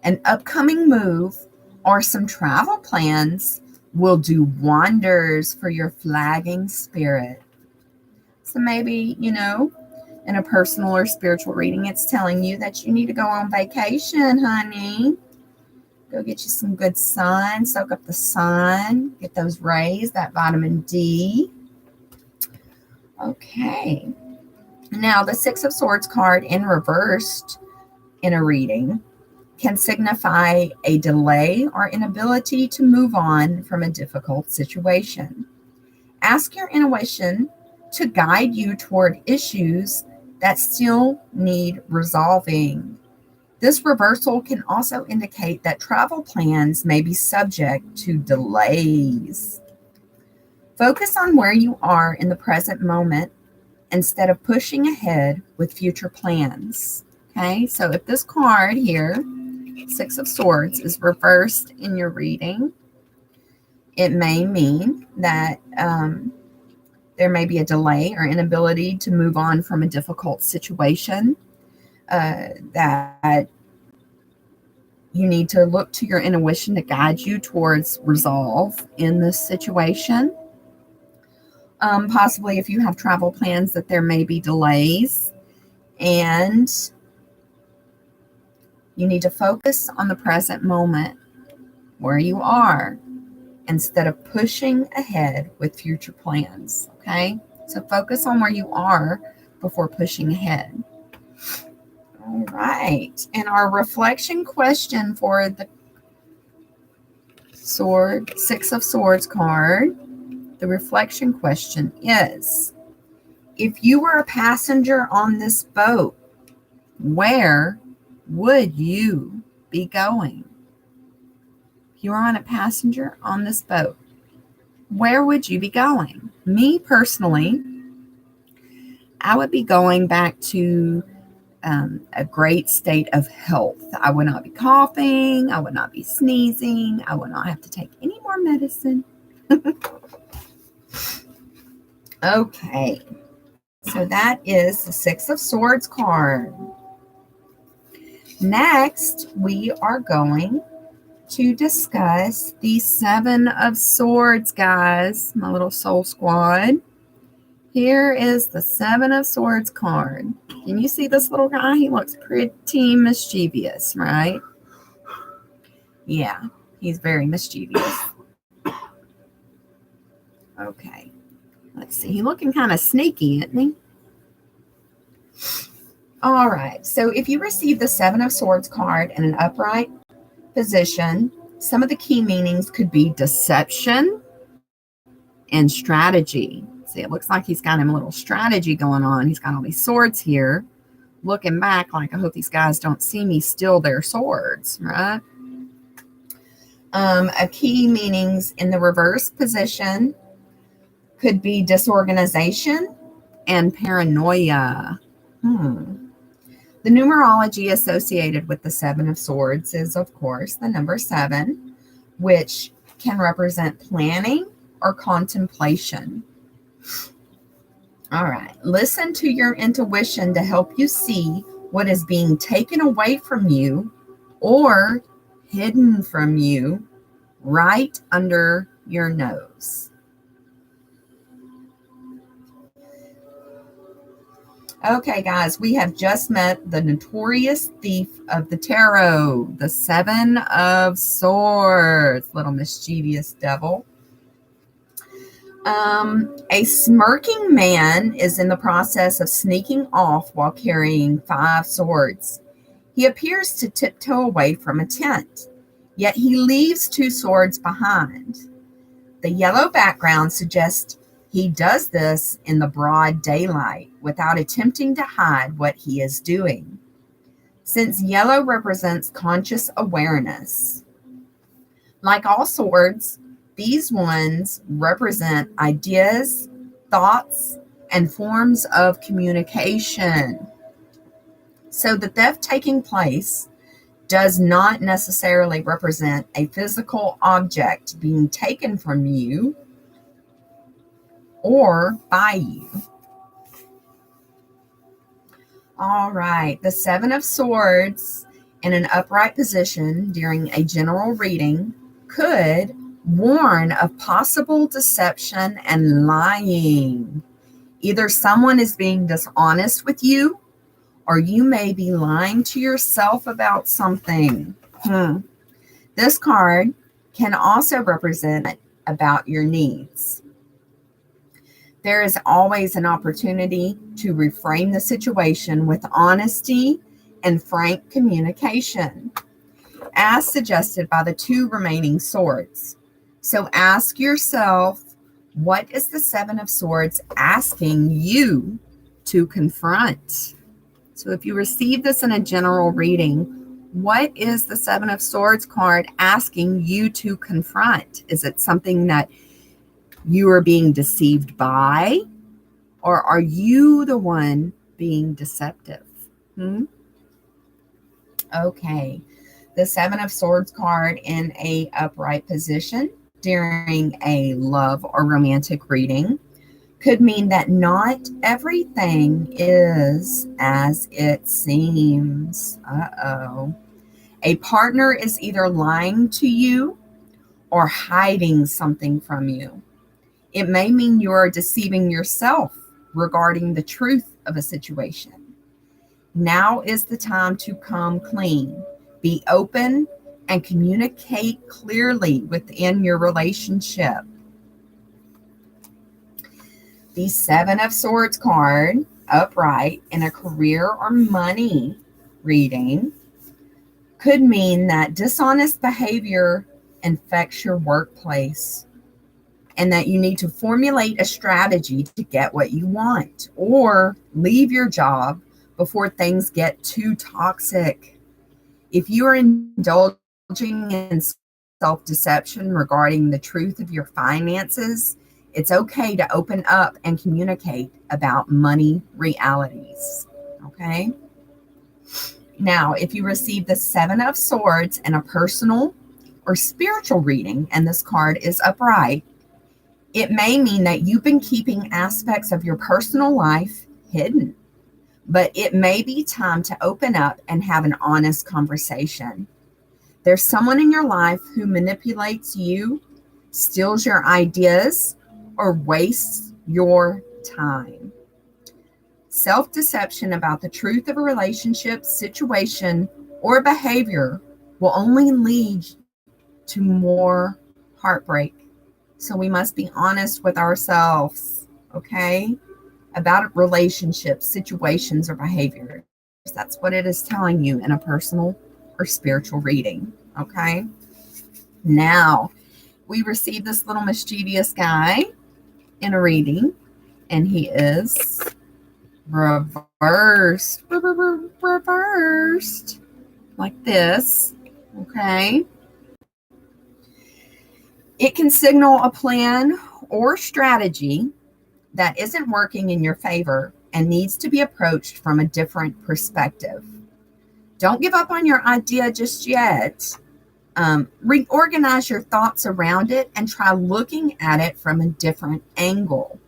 An upcoming move or some travel plans will do wonders for your flagging spirit. So maybe, in a personal or spiritual reading, it's telling you that you need to go on vacation, honey. Go get you some good sun, soak up the sun, get those rays, that vitamin D. Okay. Now, the Six of Swords card in reversed in a reading can signify a delay or inability to move on from a difficult situation. Ask your intuition to guide you toward issues that still need resolving. This reversal can also indicate that travel plans may be subject to delays. Focus on where you are in the present moment instead of pushing ahead with future plans. Okay, so if this card here, Six of Swords, is reversed in your reading, it may mean that there may be a delay or inability to move on from a difficult situation, that you need to look to your intuition to guide you towards resolve in this situation. Possibly if you have travel plans, that there may be delays, and you need to focus on the present moment where you are instead of pushing ahead with future plans. Okay, so focus on where you are before pushing ahead. All right, and our reflection question for the Six of Swords card, the reflection question is, if you were a passenger on this boat, where would you be going? If you were on a passenger on this boat, where would you be going? Me personally, I would be going back to a great state of health. I would not be coughing. I would not be sneezing. I would not have to take any more medicine. Okay, so that is the Six of Swords card. Next, we are going to discuss the Seven of Swords, guys, my little soul squad. Here is the Seven of Swords card. Can you see this little guy? He looks pretty mischievous, right? Yeah, he's very mischievous. Okay, let's see. He's looking kind of sneaky, isn't he? All right, so if you receive the Seven of Swords card in an upright position, some of the key meanings could be deception and strategy. See, it looks like he's got him a little strategy going on. He's got all these swords here, looking back like, I hope these guys don't see me steal their swords, right? A key meanings in the reverse position could be disorganization and paranoia. The numerology associated with the Seven of Swords is, of course, the number 7, which can represent planning or contemplation. All right, listen to your intuition to help you see what is being taken away from you or hidden from you right under your nose. Okay, guys, we have just met the notorious thief of the tarot, the Seven of Swords, little mischievous devil. A smirking man is in the process of sneaking off while carrying 5 swords. He appears to tiptoe away from a tent, yet he leaves 2 swords behind. The yellow background suggests he does this in the broad daylight without attempting to hide what he is doing. Since yellow represents conscious awareness, like all swords, these ones represent ideas, thoughts, and forms of communication. So the theft taking place does not necessarily represent a physical object being taken from you or by you. All right, the Seven of Swords in an upright position during a general reading could warn of possible deception and lying. Either someone is being dishonest with you, or you may be lying to yourself about something. This card can also represent about your needs. There is always an opportunity to reframe the situation with honesty and frank communication, as suggested by the two remaining swords. So ask yourself, what is the Seven of Swords asking you to confront? So if you receive this in a general reading, what is the Seven of Swords card asking you to confront? Is it something that you are being deceived by, or are you the one being deceptive? Okay. The Seven of Swords card in a upright position during a love or romantic reading could mean that not everything is as it seems. A partner is either lying to you or hiding something from you. It may mean you are deceiving yourself regarding the truth of a situation. Now is the time to come clean, be open, and communicate clearly within your relationship. The Seven of Swords card, upright in a career or money reading, could mean that dishonest behavior infects your workplace and that you need to formulate a strategy to get what you want or leave your job before things get too toxic. If you are indulging in self-deception regarding the truth of your finances, it's okay to open up and communicate about money realities. Okay? Now, if you receive the Seven of Swords in a personal or spiritual reading, and this card is upright, it may mean that you've been keeping aspects of your personal life hidden, but it may be time to open up and have an honest conversation. There's someone in your life who manipulates you, steals your ideas, or wastes your time. Self-deception about the truth of a relationship, situation, or behavior will only lead to more heartbreak. So we must be honest with ourselves, okay, about relationships, situations, or behaviors. That's what it is telling you in a personal or spiritual reading, okay? Now, we receive this little mischievous guy in a reading, and he is reversed, like this, okay? It can signal a plan or strategy that isn't working in your favor and needs to be approached from a different perspective. Don't give up on your idea just yet. Reorganize your thoughts around it and try looking at it from a different angle.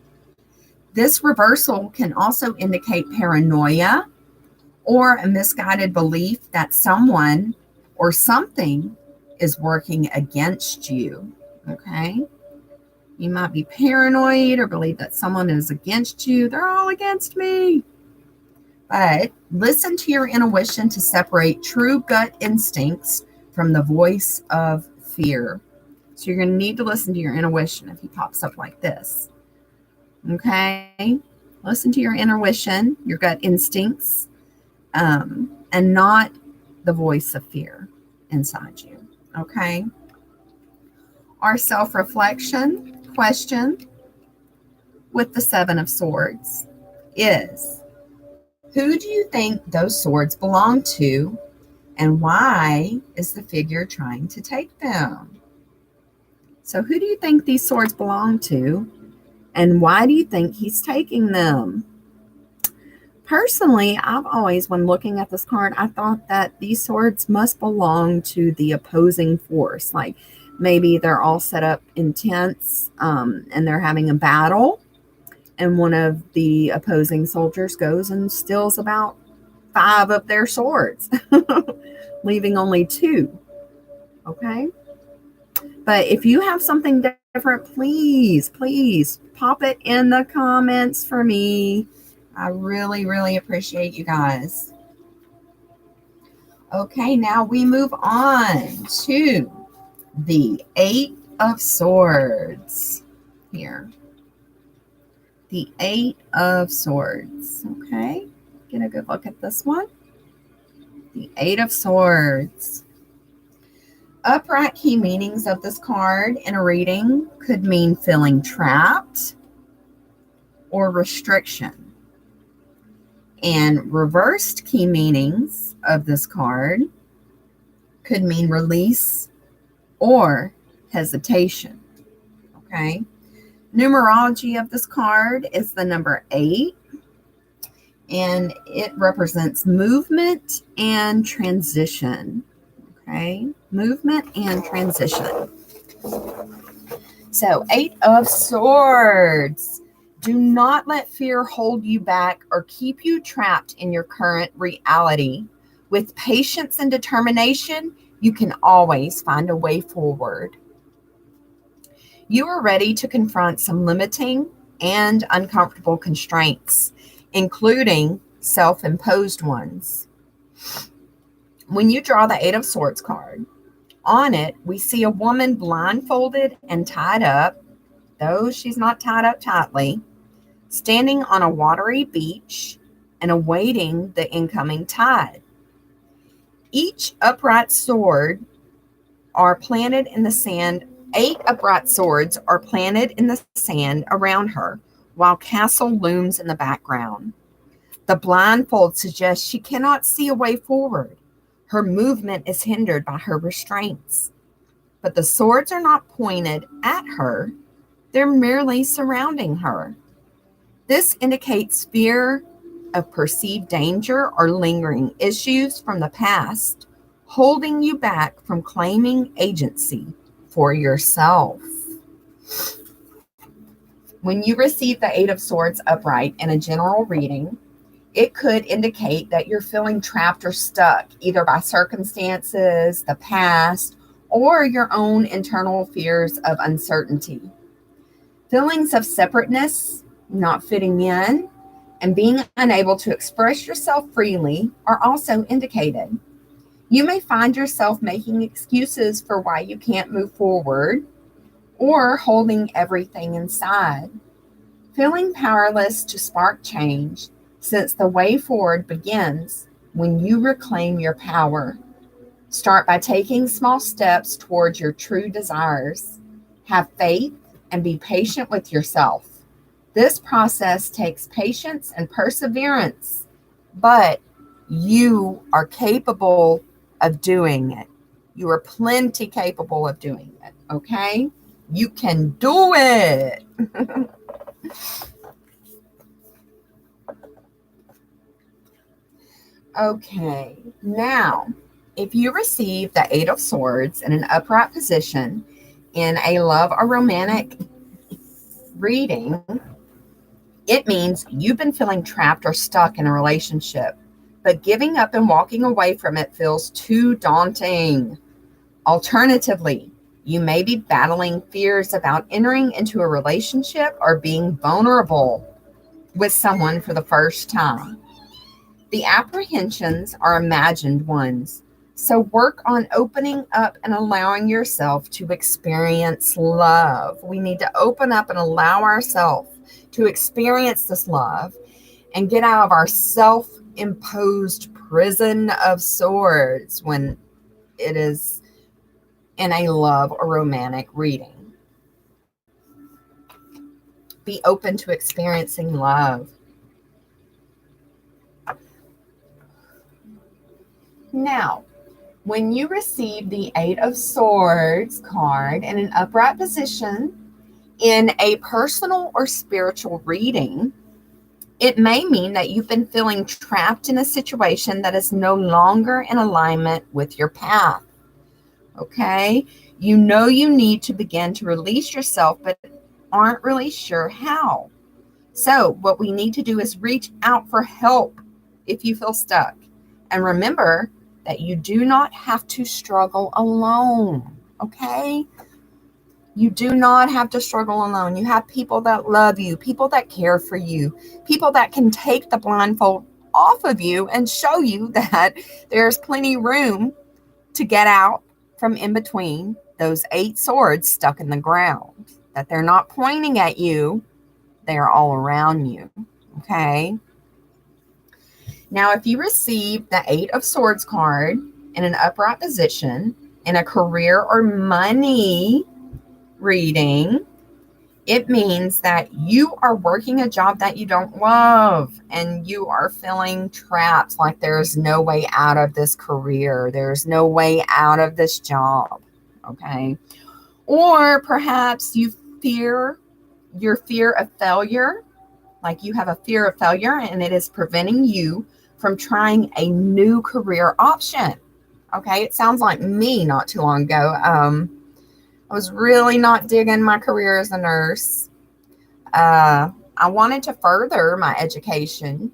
This reversal can also indicate paranoia or a misguided belief that someone or something is working against you. Okay? You might be paranoid or believe that someone is against you. They're all against me. But listen to your intuition to separate true gut instincts from the voice of fear. So you're going to need to listen to your intuition if he pops up like this. Okay? Listen to your intuition, your gut instincts, and not the voice of fear inside you. Okay? Our self-reflection question with the Seven of Swords is, who do you think those swords belong to, and why is the figure trying to take them? So who do you think these swords belong to, And why do you think he's taking them? Personally, I've always, when looking at this card, I thought that these swords must belong to the opposing force. Like maybe they're all set up in tents and they're having a battle. And one of the opposing soldiers goes and steals about 5 of their swords, leaving only 2. Okay. But if you have something different, please pop it in the comments for me. I really, really appreciate you guys. Okay, now we move on to the 8 of Swords here. The 8 of Swords. Okay, get a good look at this one. The 8 of Swords. Upright key meanings of this card in a reading could mean feeling trapped or restriction. And reversed key meanings of this card could mean release or hesitation. Okay. Numerology of this card is the number 8. And it represents movement and transition. Okay. Movement and transition. So 8 of Swords. Do not let fear hold you back or keep you trapped in your current reality. With patience and determination, you can always find a way forward. You are ready to confront some limiting and uncomfortable constraints, including self-imposed ones. When you draw the 8 of Swords card, on it, we see a woman blindfolded and tied up, though she's not tied up tightly, standing on a watery beach and awaiting the incoming tide. Each upright sword are planted in the sand. 8 upright swords are planted in the sand around her, while castle looms in the background. The blindfold suggests she cannot see a way forward. Her movement is hindered by her restraints. But the swords are not pointed at her. They're merely surrounding her. This indicates fear of perceived danger or lingering issues from the past, holding you back from claiming agency for yourself. When you receive the 8 of Swords upright in a general reading, it could indicate that you're feeling trapped or stuck, either by circumstances, the past, or your own internal fears of uncertainty. Feelings of separateness, not fitting in, and being unable to express yourself freely are also indicated. You may find yourself making excuses for why you can't move forward or holding everything inside. Feeling powerless to spark change, since the way forward begins when you reclaim your power. Start by taking small steps towards your true desires. Have faith and be patient with yourself. This process takes patience and perseverance, but you are capable of doing it. You are plenty capable of doing it, okay? You can do it. Okay, now, if you receive the 8 of Swords in an upright position in a love or romantic reading, it means you've been feeling trapped or stuck in a relationship, but giving up and walking away from it feels too daunting. Alternatively, you may be battling fears about entering into a relationship or being vulnerable with someone for the first time. The apprehensions are imagined ones, so work on opening up and allowing yourself to experience love. We need to open up and allow ourselves to experience this love and get out of our self-imposed prison of swords when it is in a love or romantic reading. Be open to experiencing love. Now, when you receive the 8 of Swords card in an upright position, In a personal or spiritual reading, it may mean that you've been feeling trapped in a situation that is no longer in alignment with your path. Okay? You know you need to begin to release yourself, but aren't really sure how. So, what we need to do is reach out for help if you feel stuck. And remember that you do not have to struggle alone. Okay? You do not have to struggle alone. You have people that love you, people that care for you, people that can take the blindfold off of you and show you that there's plenty room to get out from in between those 8 swords stuck in the ground, that they're not pointing at you, they're all around you. Okay? Now, if you receive the 8 of Swords card in an upright position in a career or money reading, it means that you are working a job that you don't love and you are feeling trapped, like there's no way out of this career. There's no way out of this job. Okay. Or perhaps you fear your fear of failure, like you have a fear of failure and it is preventing you from trying a new career option. Okay. It sounds like me not too long ago. I was really not digging my career as a nurse. I wanted to further my education,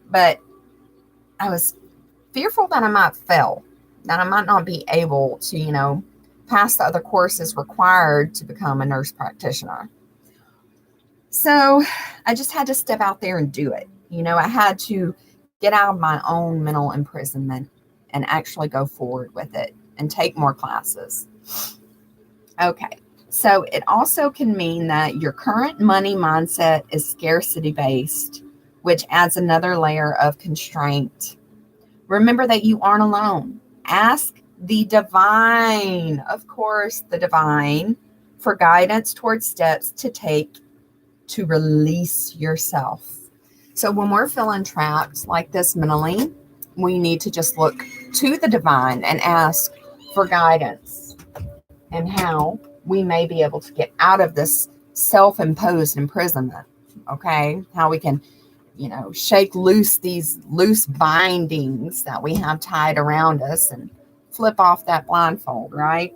but I was fearful that I might fail, that I might not be able to, pass the other courses required to become a nurse practitioner. So I just had to step out there and do it. I had to get out of my own mental imprisonment and actually go forward with it and take more classes. Okay, so it also can mean that your current money mindset is scarcity based, which adds another layer of constraint. Remember that you aren't alone. Ask the divine, of course, the divine, for guidance towards steps to take to release yourself. So when we're feeling trapped like this mentally, we need to just look to the divine and ask for guidance and how we may be able to get out of this self-imposed imprisonment. Okay, how we can shake loose these loose bindings that we have tied around us and flip off that blindfold, right?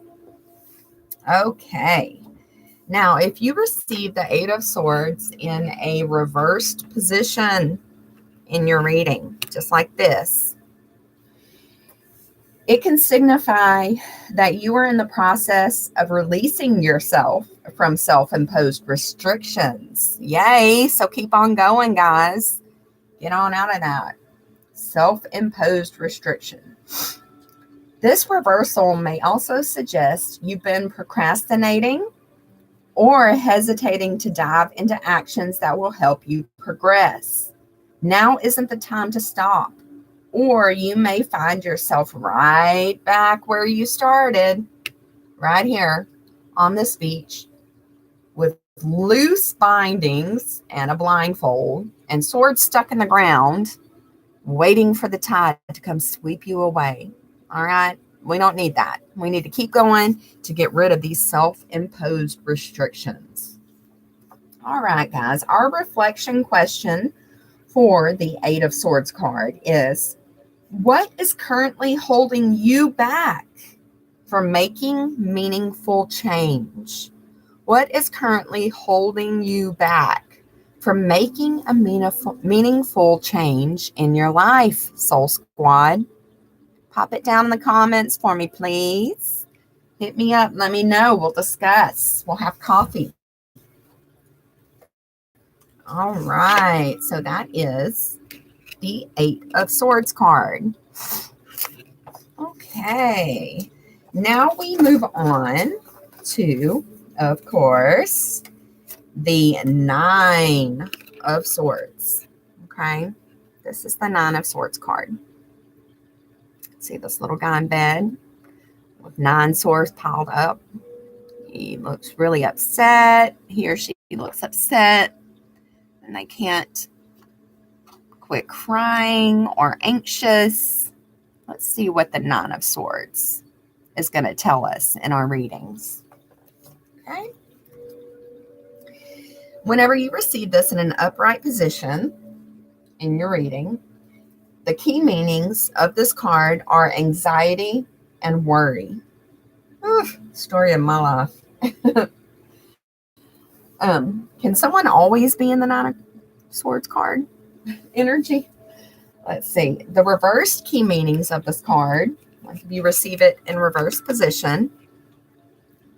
Okay. Now, if you receive the 8 of Swords in a reversed position in your reading, just like this, it can signify that you are in the process of releasing yourself from self-imposed restrictions. Yay! So keep on going, guys. Get on out of that self-imposed restriction. This reversal may also suggest you've been procrastinating or hesitating to dive into actions that will help you progress. Now isn't the time to stop. Or you may find yourself right back where you started, right here on this beach, with loose bindings and a blindfold and swords stuck in the ground, waiting for the tide to come sweep you away. All right? We don't need that. We need to keep going to get rid of these self-imposed restrictions. All right, guys. Our reflection question for the 8 of Swords card is, what is currently holding you back from making meaningful change? What is currently holding you back from making a meaningful change in your life, Soul Squad? Pop it down in the comments for me, please. Hit me up. Let me know. We'll discuss. We'll have coffee. All right. So that is the 8 of Swords card. Okay. Now we move on to, of course, the 9 of Swords. Okay. This is the 9 of Swords card. See this little guy in bed with 9 swords piled up. He looks really upset. He or she looks upset and they can't quit crying or anxious. Let's see what the 9 of Swords is going to tell us in our readings. Okay. Whenever you receive this in an upright position in your reading, the key meanings of this card are anxiety and worry. Story of my life. Can someone always be in the Nine of Swords card energy? Let's see. The reversed key meanings of this card, like if you receive it in reverse position,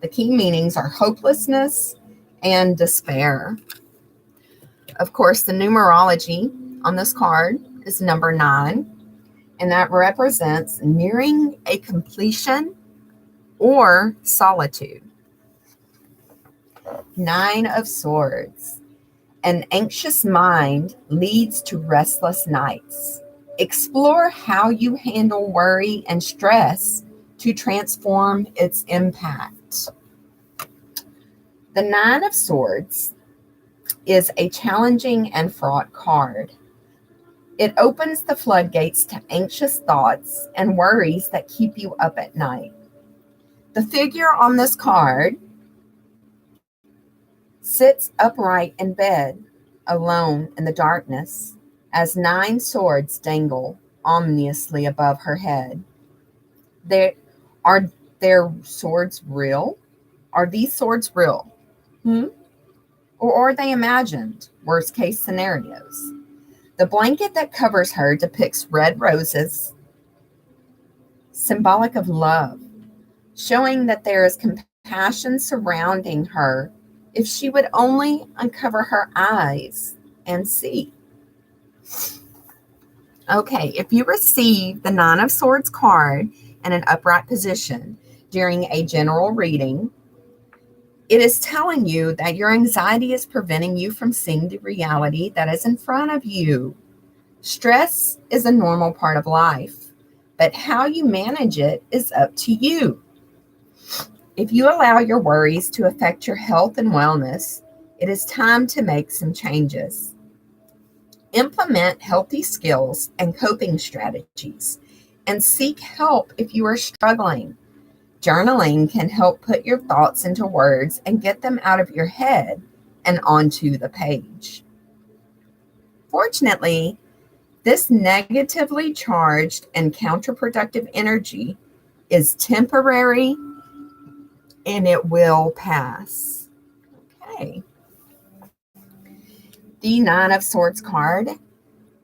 the key meanings are hopelessness and despair. Of course, the numerology on this card is number 9, and that represents nearing a completion or solitude. 9 of Swords. An anxious mind leads to restless nights. Explore how you handle worry and stress to transform its impact. The 9 of Swords is a challenging and fraught card. It opens the floodgates to anxious thoughts and worries that keep you up at night. The figure on this card sits upright in bed, alone in the darkness, as 9 swords dangle ominously above her head. Are their swords real? Are these swords real? Or are they imagined, worst case scenarios? The blanket that covers her depicts red roses, symbolic of love, showing that there is compassion surrounding her if she would only uncover her eyes and see. Okay, if you receive the 9 of Swords card in an upright position during a general reading, it is telling you that your anxiety is preventing you from seeing the reality that is in front of you. Stress is a normal part of life, but how you manage it is up to you. If you allow your worries to affect your health and wellness, it is time to make some changes. Implement healthy skills and coping strategies, and seek help if you are struggling. Journaling can help put your thoughts into words and get them out of your head and onto the page. Fortunately, this negatively charged and counterproductive energy is temporary and it will pass. Okay. The 9 of Swords card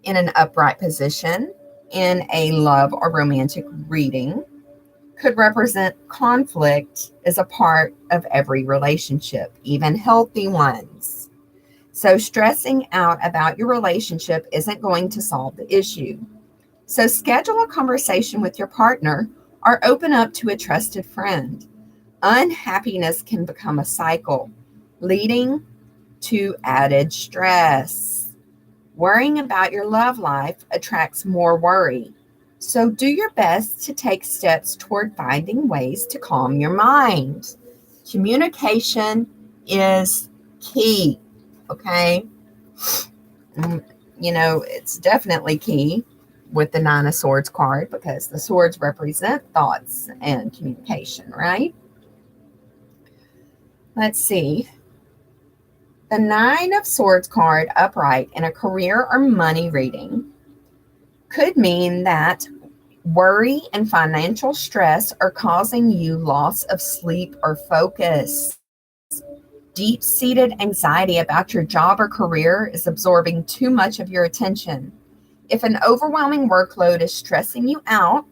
in an upright position in a love or romantic reading could represent conflict as a part of every relationship, even healthy ones. So stressing out about your relationship isn't going to solve the issue. So schedule a conversation with your partner or open up to a trusted friend. Unhappiness can become a cycle, leading to added stress. Worrying about your love life attracts more worry. So do your best to take steps toward finding ways to calm your mind. Communication is key, okay? You know, it's definitely key with the 9 of Swords card because the swords represent thoughts and communication, right? Let's see. The 9 of Swords card upright in a career or money reading could mean that worry and financial stress are causing you loss of sleep or focus. Deep-seated anxiety about your job or career is absorbing too much of your attention. If an overwhelming workload is stressing you out,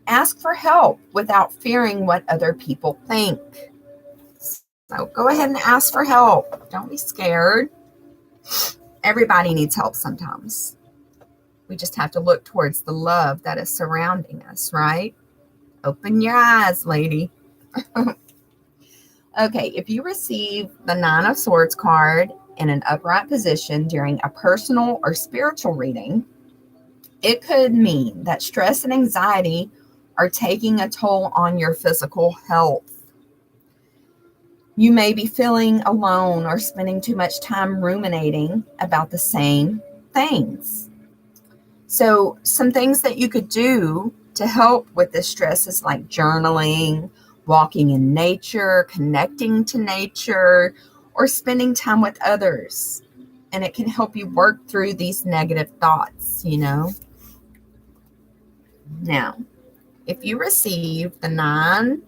ask for help without fearing what other people think. So go ahead and ask for help. Don't be scared. Everybody needs help sometimes. We just have to look towards the love that is surrounding us, right? Open your eyes, lady. Okay, if you receive the 9 of Swords card in an upright position during a personal or spiritual reading, it could mean that stress and anxiety are taking a toll on your physical health. You may be feeling alone or spending too much time ruminating about the same things. So some things that you could do to help with this stress is like journaling, walking in nature, connecting to nature, or spending time with others. And it can help you work through these negative thoughts, you know. Now, if you receive the Nine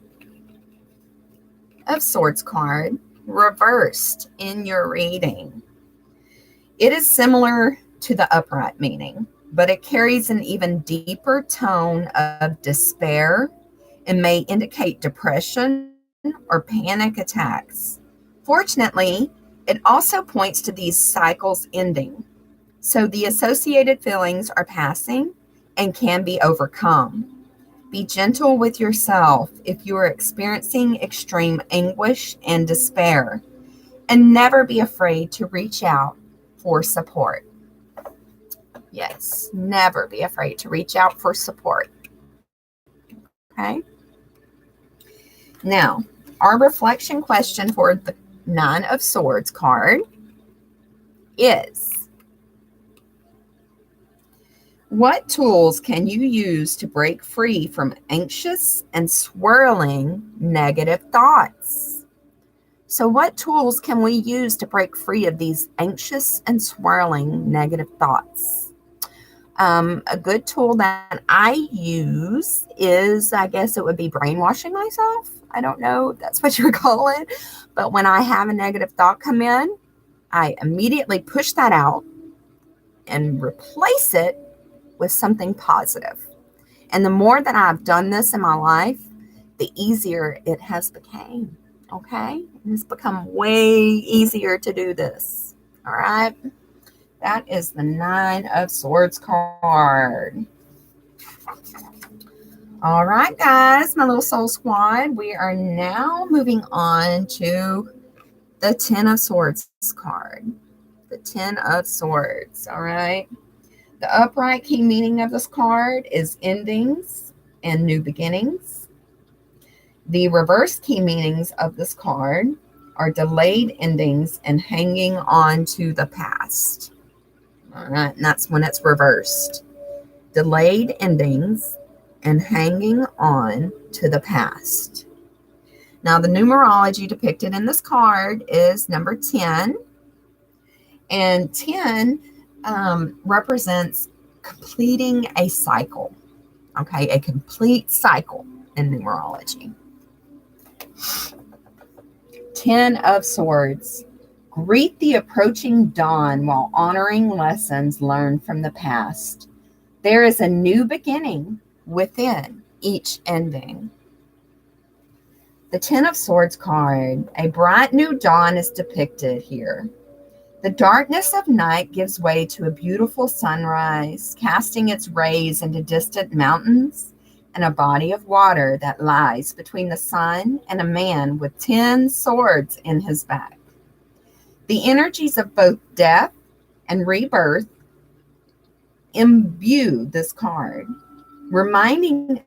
of Swords card reversed in your reading, it is similar to the upright meaning, but it carries an even deeper tone of despair and may indicate depression or panic attacks. Fortunately, it also points to these cycles ending, so the associated feelings are passing and can be overcome. Be gentle with yourself if you are experiencing extreme anguish and despair, and never be afraid to reach out for support. Yes, never be afraid to reach out for support. Okay. Now, our reflection question for the Nine of Swords card is: what tools can you use to break free from anxious and swirling negative thoughts? So what tools can we use to break free of these anxious and swirling negative thoughts? A good tool that I use is, I guess it would be brainwashing myself. I don't know if that's what you would call it. But when I have a negative thought come in, I immediately push that out and replace it with something positive. And the more that I've done this in my life, the easier it has become. Okay? It's become way easier to do this. All right? That is the Nine of Swords card. All right, guys, my little soul squad. We are now moving on to the Ten of Swords card. The Ten of Swords. All right? The upright key meaning of this card is endings and new beginnings. The reverse key meanings of this card are delayed endings and hanging on to the past. All right, and that's when it's reversed. Delayed endings and hanging on to the past. Now, the numerology depicted in this card is number 10. And 10 represents completing a cycle. Okay, a complete cycle in numerology. 10 of Swords. Greet the approaching dawn while honoring lessons learned from the past. There is a new beginning within each ending. The 10 of Swords card. A bright new dawn is depicted here. The darkness of night gives way to a beautiful sunrise, casting its rays into distant mountains and a body of water that lies between the sun and a man with 10 swords in his back. The energies of both death and rebirth imbue this card, reminding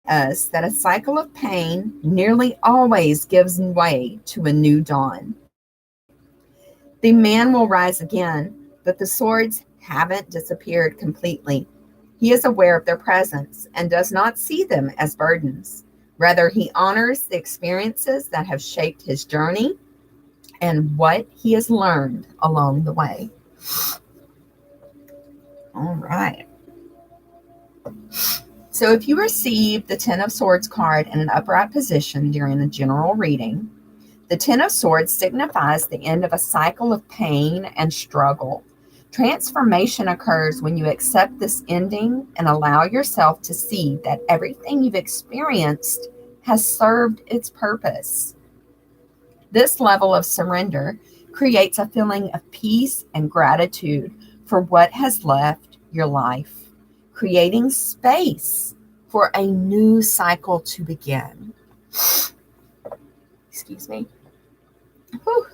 us that a cycle of pain nearly always gives way to a new dawn. The man will rise again, but the swords haven't disappeared completely. He is aware of their presence and does not see them as burdens. Rather, he honors the experiences that have shaped his journey and what he has learned along the way. All right. So if you receive the 10 of Swords card in an upright position during a general reading, the 10 of Swords signifies the end of a cycle of pain and struggle. Transformation occurs when you accept this ending and allow yourself to see that everything you've experienced has served its purpose. This level of surrender creates a feeling of peace and gratitude for what has left your life, creating space for a new cycle to begin. Excuse me. Whew.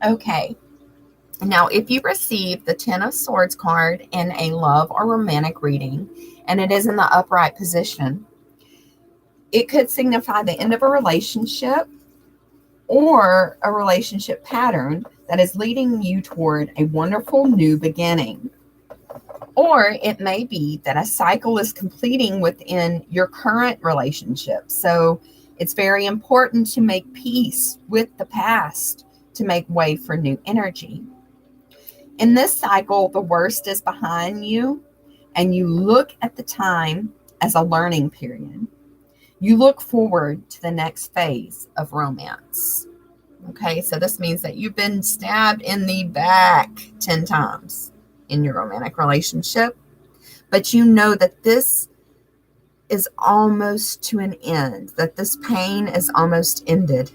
Okay. Now, if you receive the 10 of Swords card in a love or romantic reading, and it is in the upright position, it could signify the end of a relationship, or a relationship pattern that is leading you toward a wonderful new beginning. Or it may be that a cycle is completing within your current relationship. So it's very important to make peace with the past to make way for new energy. In this cycle, the worst is behind you, and you look at the time as a learning period. You look forward to the next phase of romance. Okay, so this means that you've been stabbed in the back 10 times in your romantic relationship, but you know that this is almost to an end, that this pain is almost ended,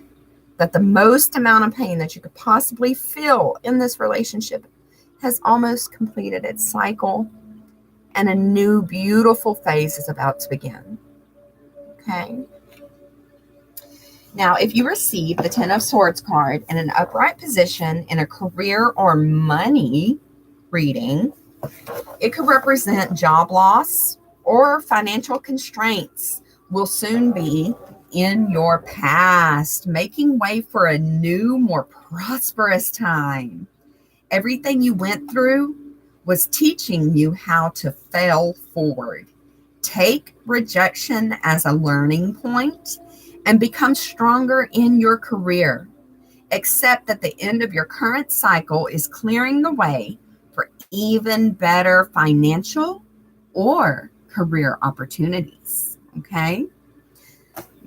that the most amount of pain that you could possibly feel in this relationship has almost completed its cycle, and a new beautiful phase is about to begin. Okay. Now, if you receive the Ten of Swords card in an upright position in a career or money reading, it could represent job loss or financial constraints will soon be in your past, making way for a new, more prosperous time. Everything you went through was teaching you how to fail forward. Take rejection as a learning point and become stronger in your career. Accept that the end of your current cycle is clearing the way for even better financial or career opportunities. Okay?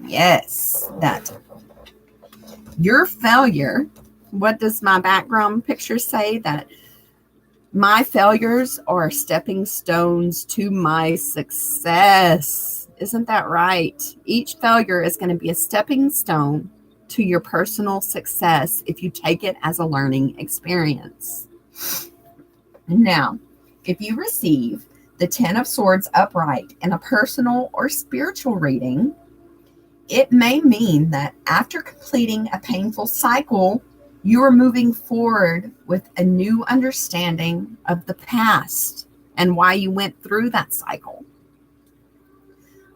Yes, that. Your failure, what does my background picture say? That my failures are stepping stones to my success. Isn't that right? Each failure is going to be a stepping stone to your personal success if you take it as a learning experience. Now, if you receive the Ten of Swords upright in a personal or spiritual reading, it may mean that after completing a painful cycle, you are moving forward with a new understanding of the past and why you went through that cycle.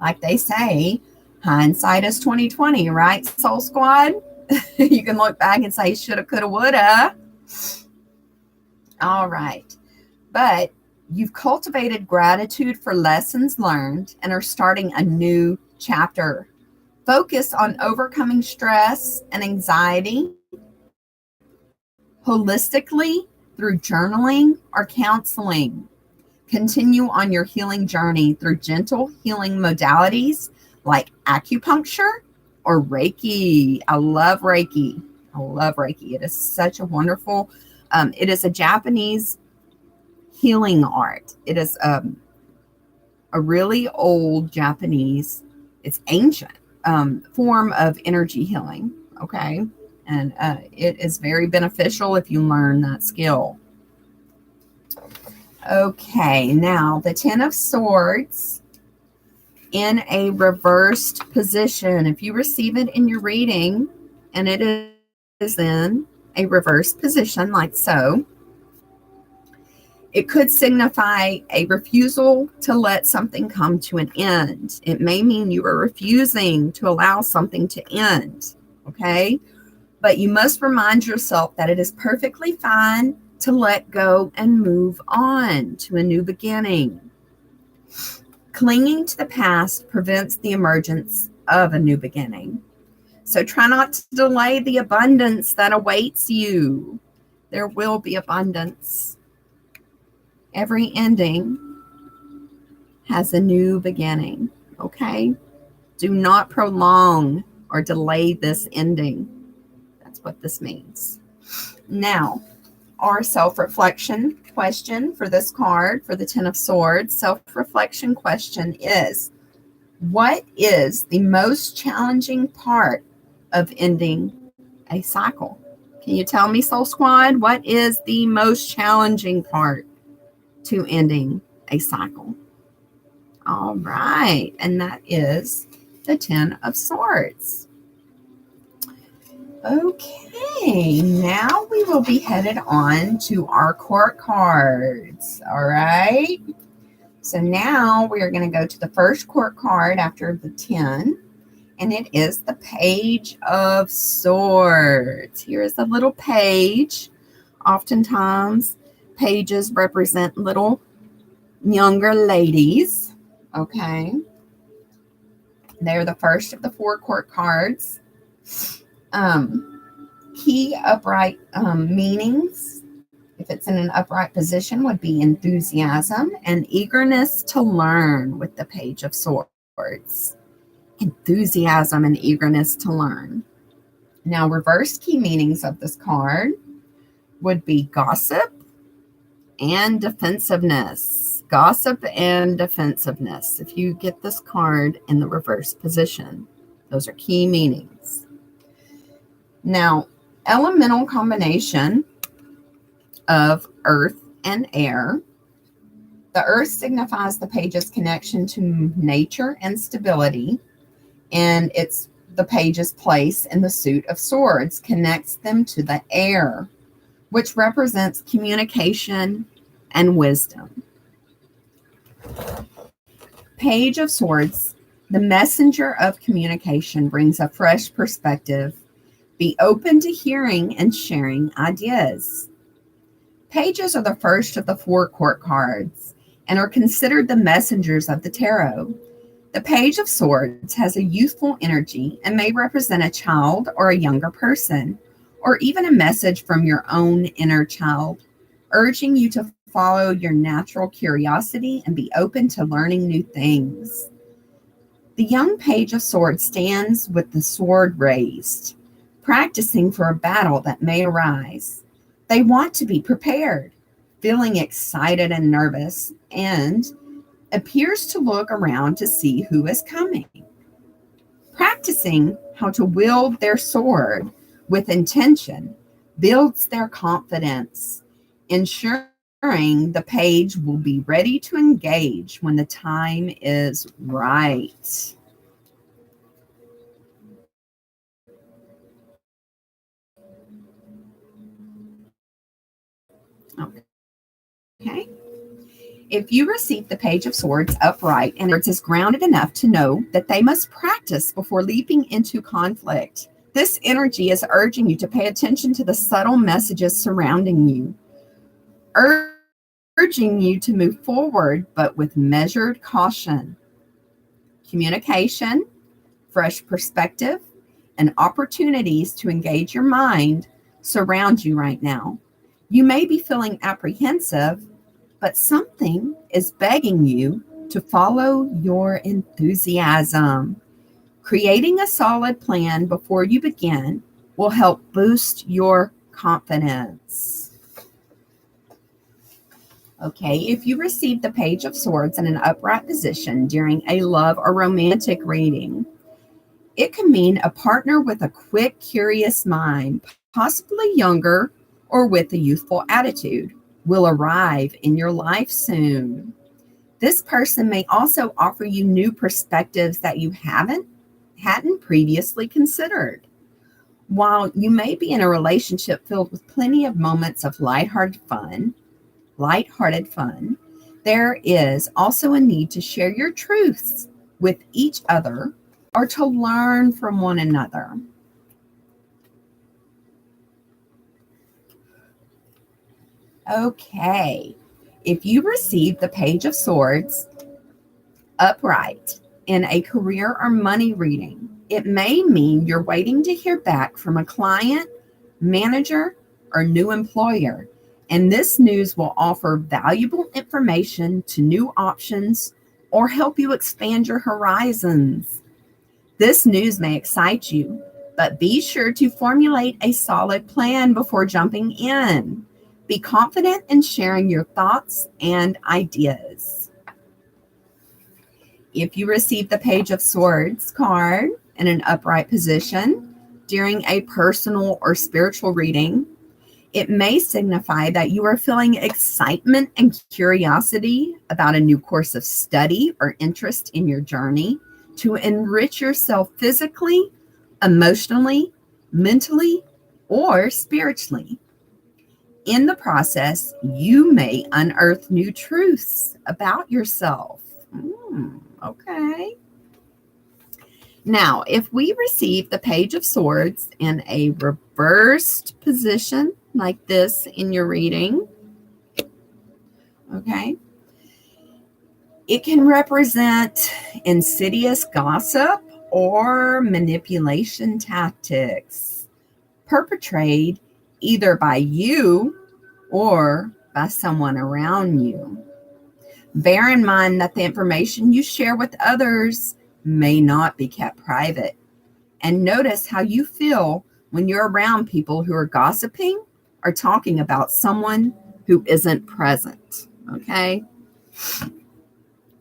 Like they say, hindsight is 20/20, right, Soul Squad? You can look back and say, shoulda, coulda, woulda. All right. But you've cultivated gratitude for lessons learned and are starting a new chapter. Focus on overcoming stress and anxiety holistically through journaling or counseling. Continue on your healing journey through gentle healing modalities like acupuncture or Reiki. I love Reiki. It is such a wonderful, it is a Japanese healing art. It is a really old Japanese, it's ancient form of energy healing. Okay. And it is very beneficial if you learn that skill. Okay, now the Ten of Swords in a reversed position. If you receive it in your reading and it is in a reversed position like so, it could signify a refusal to let something come to an end. It may mean you are refusing to allow something to end, okay? But you must remind yourself that it is perfectly fine to let go and move on to a new beginning. Clinging to the past prevents the emergence of a new beginning. So try not to delay the abundance that awaits you. There will be abundance. Every ending has a new beginning, okay? Do not prolong or delay this ending. That's what this means. Now, our self-reflection question for this card, for the Ten of Swords, self-reflection question is, what is the most challenging part of ending a cycle? Can you tell me, Soul Squad, what is the most challenging part to ending a cycle? All right, and that is the Ten of Swords. Okay, now we will be headed on to our court cards. All right. So now we are going to go to the first court card after the 10. and it is the Page of Swords. Here is a little page. Oftentimes, pages represent little younger ladies. Okay. They're the first of the 4 court cards. Key upright meanings, if it's in an upright position, would be enthusiasm and eagerness to learn with the Page of Swords. Enthusiasm and eagerness to learn. Now, reverse key meanings of this card would be gossip and defensiveness. Gossip and defensiveness. If you get this card in the reverse position, those are key meanings. Now, elemental combination of earth and air. The earth signifies the page's connection to nature and stability, and it's the page's place in the suit of swords connects them to the air, which represents communication and wisdom. Page of Swords, the messenger of communication, brings a fresh perspective. Be open to hearing and sharing ideas. Pages are the first of the 4 court cards and are considered the messengers of the tarot. The Page of Swords has a youthful energy and may represent a child or a younger person, or even a message from your own inner child, urging you to follow your natural curiosity and be open to learning new things. The young Page of Swords stands with the sword raised, practicing for a battle that may arise. They want to be prepared, feeling excited and nervous, and appears to look around to see who is coming. Practicing how to wield their sword with intention builds their confidence, ensuring the page will be ready to engage when the time is right. Okay. If you receive the Page of Swords upright and it is grounded enough to know that they must practice before leaping into conflict, this energy is urging you to pay attention to the subtle messages surrounding you, urging you to move forward, but with measured caution. Communication, fresh perspective, and opportunities to engage your mind surround you right now. You may be feeling apprehensive, but something is begging you to follow your enthusiasm. Creating a solid plan before you begin will help boost your confidence. Okay, if you receive the Page of Swords in an upright position during a love or romantic reading, it can mean a partner with a quick, curious mind, possibly younger or with a youthful attitude, will arrive in your life soon. This person may also offer you new perspectives that you hadn't previously considered. While you may be in a relationship filled with plenty of moments of lighthearted fun, there is also a need to share your truths with each other or to learn from one another. Okay, if you receive the Page of Swords upright in a career or money reading, it may mean you're waiting to hear back from a client, manager, or new employer, and this news will offer valuable information to new options or help you expand your horizons. This news may excite you, but be sure to formulate a solid plan before jumping in. Be confident in sharing your thoughts and ideas. If you receive the Page of Swords card in an upright position during a personal or spiritual reading, it may signify that you are feeling excitement and curiosity about a new course of study or interest in your journey to enrich yourself physically, emotionally, mentally, or spiritually. In the process, you may unearth new truths about yourself. Okay. Now, if we receive the Page of Swords in a reversed position, like this in your reading, okay, it can represent insidious gossip or manipulation tactics perpetrated either by you or by someone around you. Bear in mind that the information you share with others may not be kept private. And notice how you feel when you're around people who are gossiping or talking about someone who isn't present. Okay?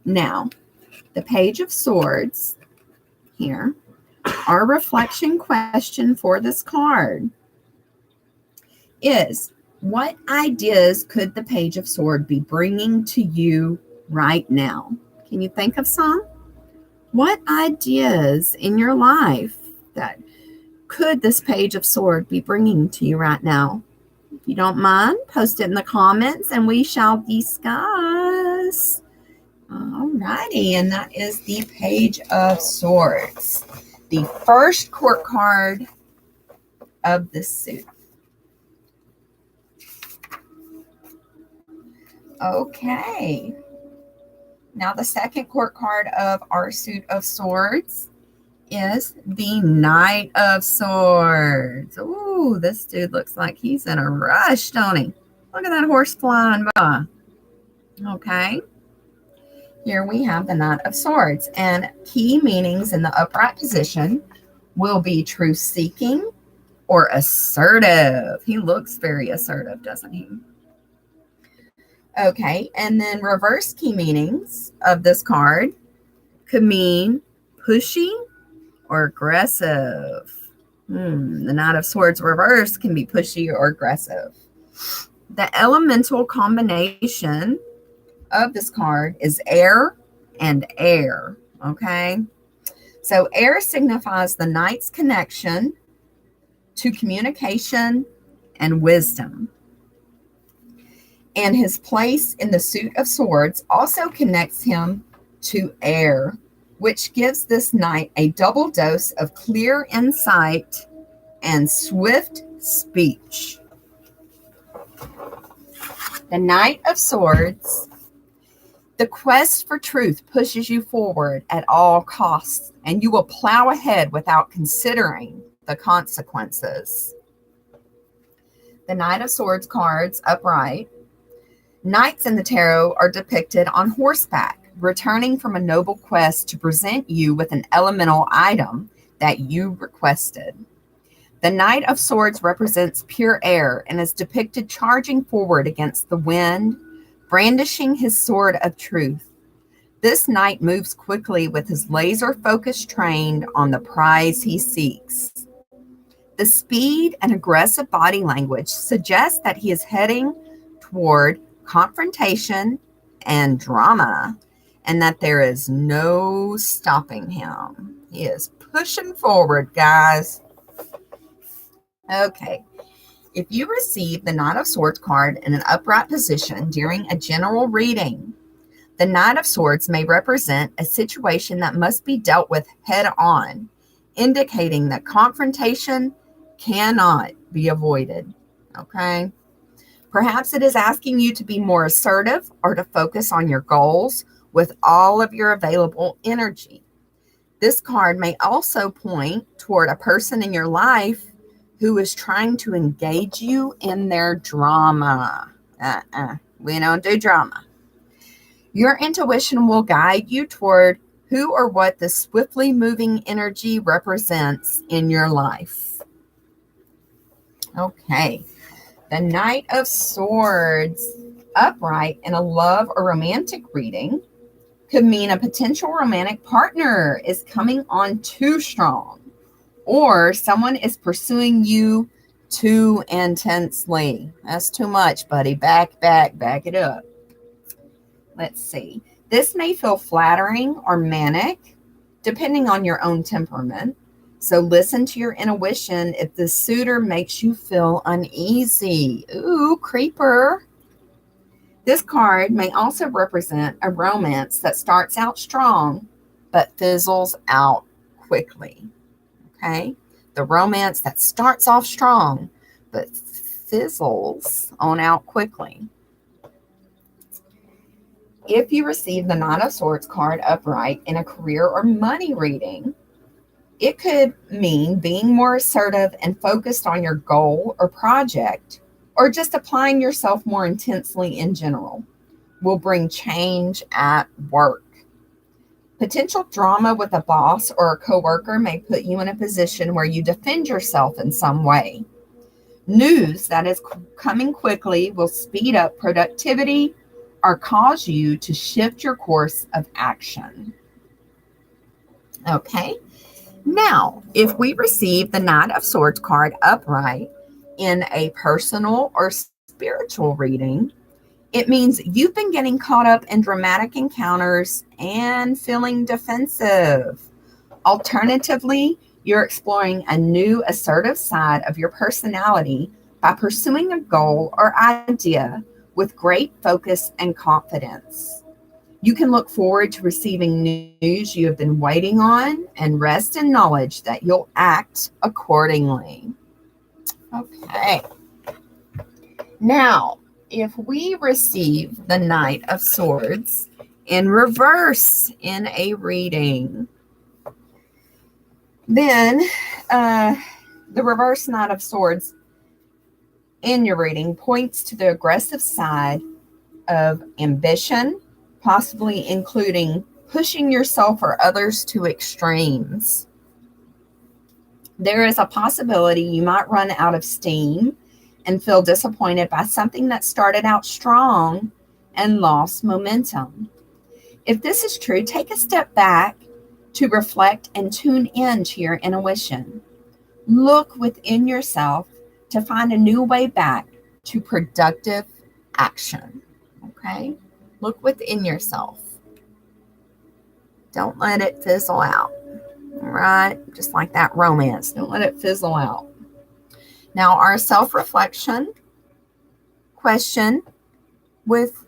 Now, the Page of Swords here, our reflection question for this card is, what ideas could the Page of Swords be bringing to you right now? Can you think of some? What ideas in your life that could this Page of Swords be bringing to you right now? If you don't mind, post it in the comments and we shall discuss. All righty, and that is the Page of Swords, the first court card of the suit. Okay. Now the second court card of our suit of swords is the Knight of Swords. Ooh, this dude looks like he's in a rush, don't he? Look at that horse flying by. Okay. Here we have the Knight of Swords, and key meanings in the upright position will be truth-seeking or assertive. He looks very assertive, doesn't he? Okay, and then reverse key meanings of this card could mean pushy or aggressive. The Knight of Swords reverse can be pushy or aggressive. The elemental combination of this card is air and air. Okay, so air signifies the knight's connection to communication and wisdom. And his place in the suit of swords also connects him to air, which gives this knight a double dose of clear insight and swift speech. The Knight of Swords, the quest for truth pushes you forward at all costs, and you will plow ahead without considering the consequences. The Knight of Swords cards upright. Knights in the tarot are depicted on horseback, returning from a noble quest to present you with an elemental item that you requested. The Knight of Swords represents pure air and is depicted charging forward against the wind, brandishing his sword of truth. This knight moves quickly with his laser focus trained on the prize he seeks. The speed and aggressive body language suggests that he is heading toward confrontation and drama, and that there is no stopping him. He is pushing forward, guys. Okay, if you receive the Knight of Swords card in an upright position during a general reading, the Knight of Swords may represent a situation that must be dealt with head on, indicating that confrontation cannot be avoided. Okay? Perhaps it is asking you to be more assertive or to focus on your goals with all of your available energy. This card may also point toward a person in your life who is trying to engage you in their drama. We don't do drama. Your intuition will guide you toward who or what the swiftly moving energy represents in your life. Okay. The Knight of Swords upright in a love or romantic reading could mean a potential romantic partner is coming on too strong, or someone is pursuing you too intensely. That's too much, buddy. Back it up. Let's see. This may feel flattering or manic, depending on your own temperament. So listen to your intuition if the suitor makes you feel uneasy. Ooh, creeper. This card may also represent a romance that starts out strong, but fizzles out quickly. Okay? The romance that starts off strong, but fizzles on out quickly. If you receive the Nine of Swords card upright in a career or money reading, it could mean being more assertive and focused on your goal or project, or just applying yourself more intensely in general will bring change at work. Potential drama with a boss or a coworker may put you in a position where you defend yourself in some way. News that is coming quickly will speed up productivity or cause you to shift your course of action. Okay, now if we receive the Knight of Swords card upright in a personal or spiritual reading, it means you've been getting caught up in dramatic encounters and feeling defensive. Alternatively, you're exploring a new assertive side of your personality by pursuing a goal or idea with great focus and confidence. You can look forward to receiving news you have been waiting on and rest in knowledge that you'll act accordingly. Okay. Now, if we receive the Knight of Swords in reverse in a reading, then the reverse Knight of Swords in your reading points to the aggressive side of ambition, possibly including pushing yourself or others to extremes. There is a possibility you might run out of steam and feel disappointed by something that started out strong and lost momentum. If this is true, take a step back to reflect and tune in to your intuition. Look within yourself to find a new way back to productive action. Okay? Look within yourself. Don't let it fizzle out. All right? Just like that romance. Don't let it fizzle out. Now, our self-reflection question with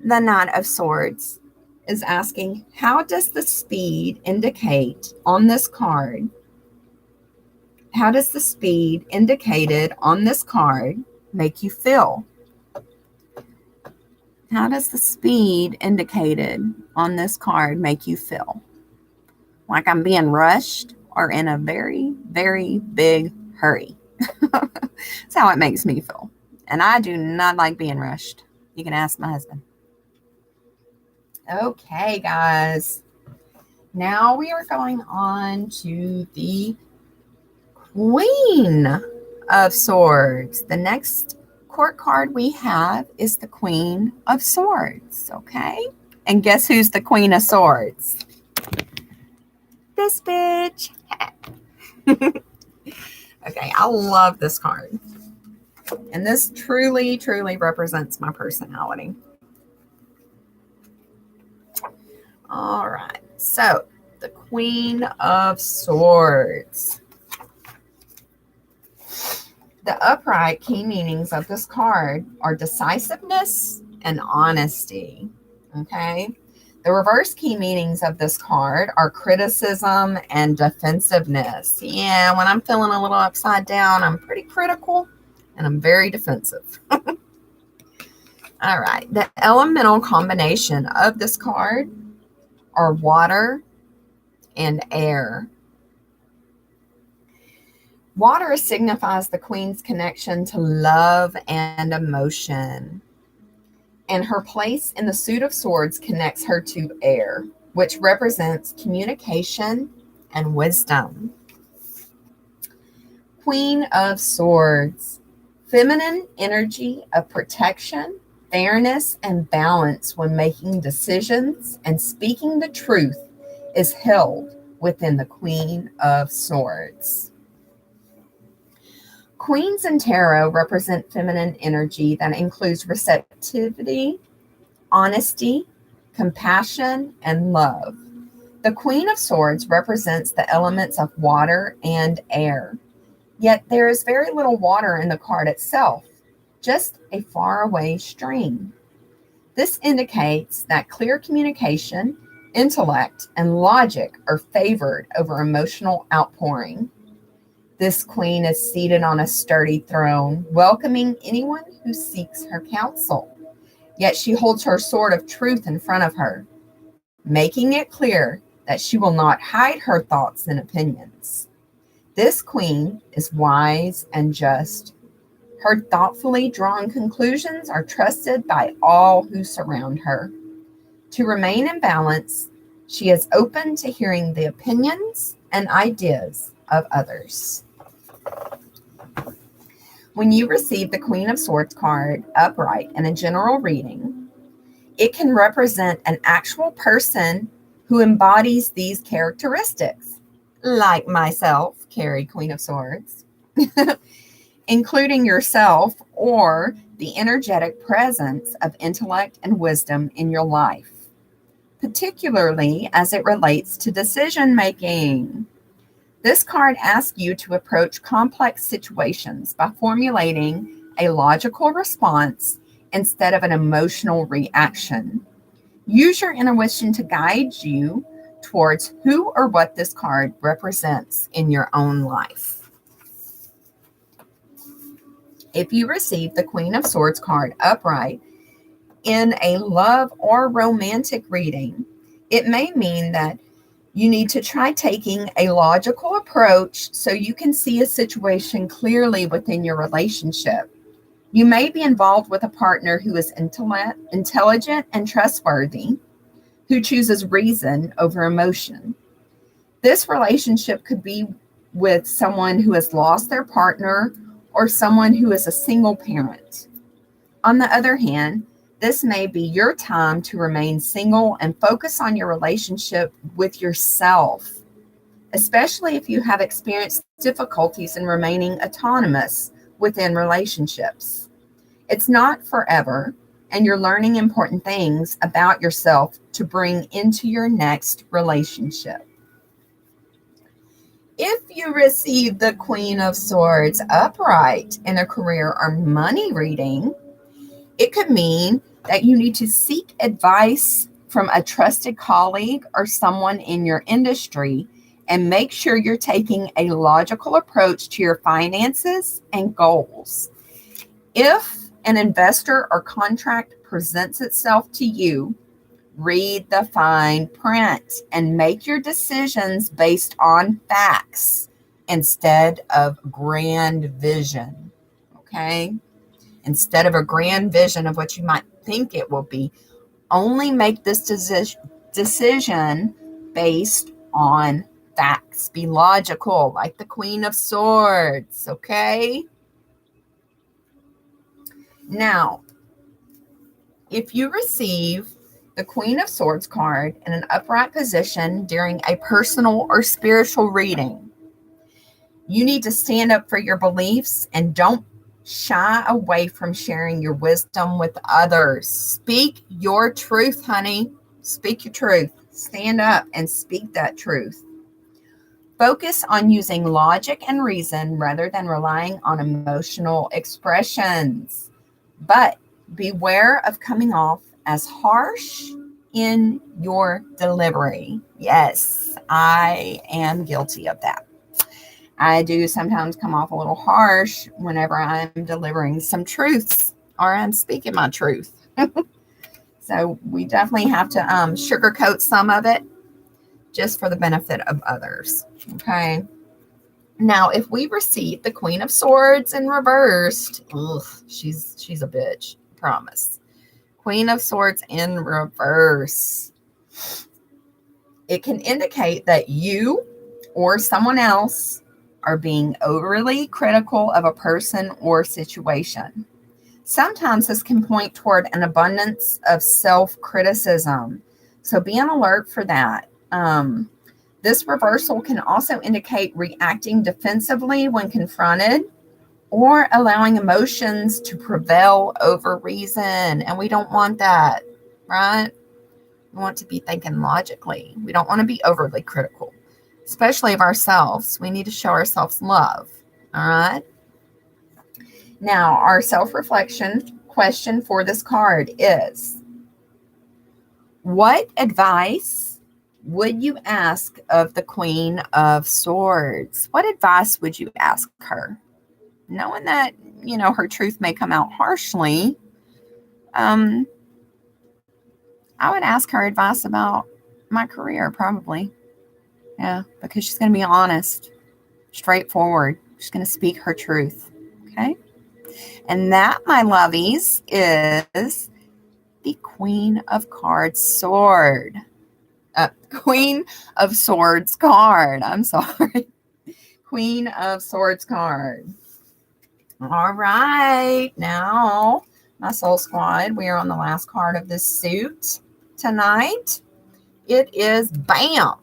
the Knight of Swords is asking, how does the speed indicate on this card? How does the speed indicated on this card make you feel? How does the speed indicated on this card make you feel? Like I'm being rushed or in a very, very big hurry? That's how it makes me feel. And I do not like being rushed. You can ask my husband. Okay, guys. Now we are going on to the Queen of Swords. The next court card we have is the Queen of Swords. Okay? And guess who's the Queen of Swords? This bitch. Okay, I love this card. And this truly, truly represents my personality. All right, so the Queen of Swords. The upright key meanings of this card are decisiveness and honesty. Okay? The reverse key meanings of this card are criticism and defensiveness. Yeah, when I'm feeling a little upside down, I'm pretty critical and I'm very defensive. All right. The elemental combination of this card are water and air. Water signifies the Queen's connection to love and emotion. And her place in the suit of swords connects her to air, which represents communication and wisdom. Queen of Swords, feminine energy of protection, fairness, and balance when making decisions and speaking the truth is held within the Queen of Swords. Queens in tarot represent feminine energy that includes receptivity, honesty, compassion, and love. The Queen of Swords represents the elements of water and air. Yet there is very little water in the card itself, just a faraway stream. This indicates that clear communication Intellect and logic are favored over emotional outpouring. This queen is seated on a sturdy throne, welcoming anyone who seeks her counsel. Yet she holds her sword of truth in front of her, making it clear that she will not hide her thoughts and opinions. This queen is wise and just. Her thoughtfully drawn conclusions are trusted by all who surround her. To remain in balance, she is open to hearing the opinions and ideas of others. When you receive the Queen of Swords card upright in a general reading, it can represent an actual person who embodies these characteristics, like myself, Carrie, Queen of Swords, including yourself or the energetic presence of intellect and wisdom in your life, particularly as it relates to decision making. This card asks you to approach complex situations by formulating a logical response instead of an emotional reaction. Use your intuition to guide you towards who or what this card represents in your own life. If you receive the Queen of Swords card upright in a love or romantic reading, it may mean that you need to try taking a logical approach so you can see a situation clearly within your relationship. You may be involved with a partner who is intelligent and trustworthy, who chooses reason over emotion. This relationship could be with someone who has lost their partner or someone who is a single parent. On the other hand, this may be your time to remain single and focus on your relationship with yourself, especially if you have experienced difficulties in remaining autonomous within relationships. It's not forever, and you're learning important things about yourself to bring into your next relationship. If you receive the Queen of Swords upright in a career or money reading, it could mean that you need to seek advice from a trusted colleague or someone in your industry and make sure you're taking a logical approach to your finances and goals. If an investor or contract presents itself to you, read the fine print and make your decisions based on facts instead of grand vision. Okay? Instead of a grand vision of what you might think it will be, only make this decision based on facts. Be logical, like the Queen of Swords, okay? Now, if you receive the Queen of Swords card in an upright position during a personal or spiritual reading, you need to stand up for your beliefs and don't shy away from sharing your wisdom with others. Speak your truth, honey. Speak your truth. Stand up and speak that truth. Focus on using logic and reason rather than relying on emotional expressions. But beware of coming off as harsh in your delivery. Yes, I am guilty of that. I do sometimes come off a little harsh whenever I'm delivering some truths or I'm speaking my truth. So we definitely have to sugarcoat some of it just for the benefit of others. Okay. Now, if we receive the Queen of Swords in reversed, she's a bitch, I promise. Queen of Swords in reverse. It can indicate that you or someone else are being overly critical of a person or situation. Sometimes this can point toward an abundance of self-criticism. So be on alert for that. This reversal can also indicate reacting defensively when confronted or allowing emotions to prevail over reason. And we don't want that, right? We want to be thinking logically. We don't want to be overly critical, especially of ourselves. We need to show ourselves love. All right. Now, our self-reflection question for this card is, what advice would you ask of the Queen of Swords? What advice would you ask her? Knowing that, her truth may come out harshly, I would ask her advice about my career, probably. Yeah, because she's going to be honest, straightforward. She's going to speak her truth. Okay? And that, my lovies, is the Queen of Cards sword. Queen of Swords card. I'm sorry. Queen of Swords card. All right. Now, my soul squad, we are on the last card of this suit tonight. It is, bam,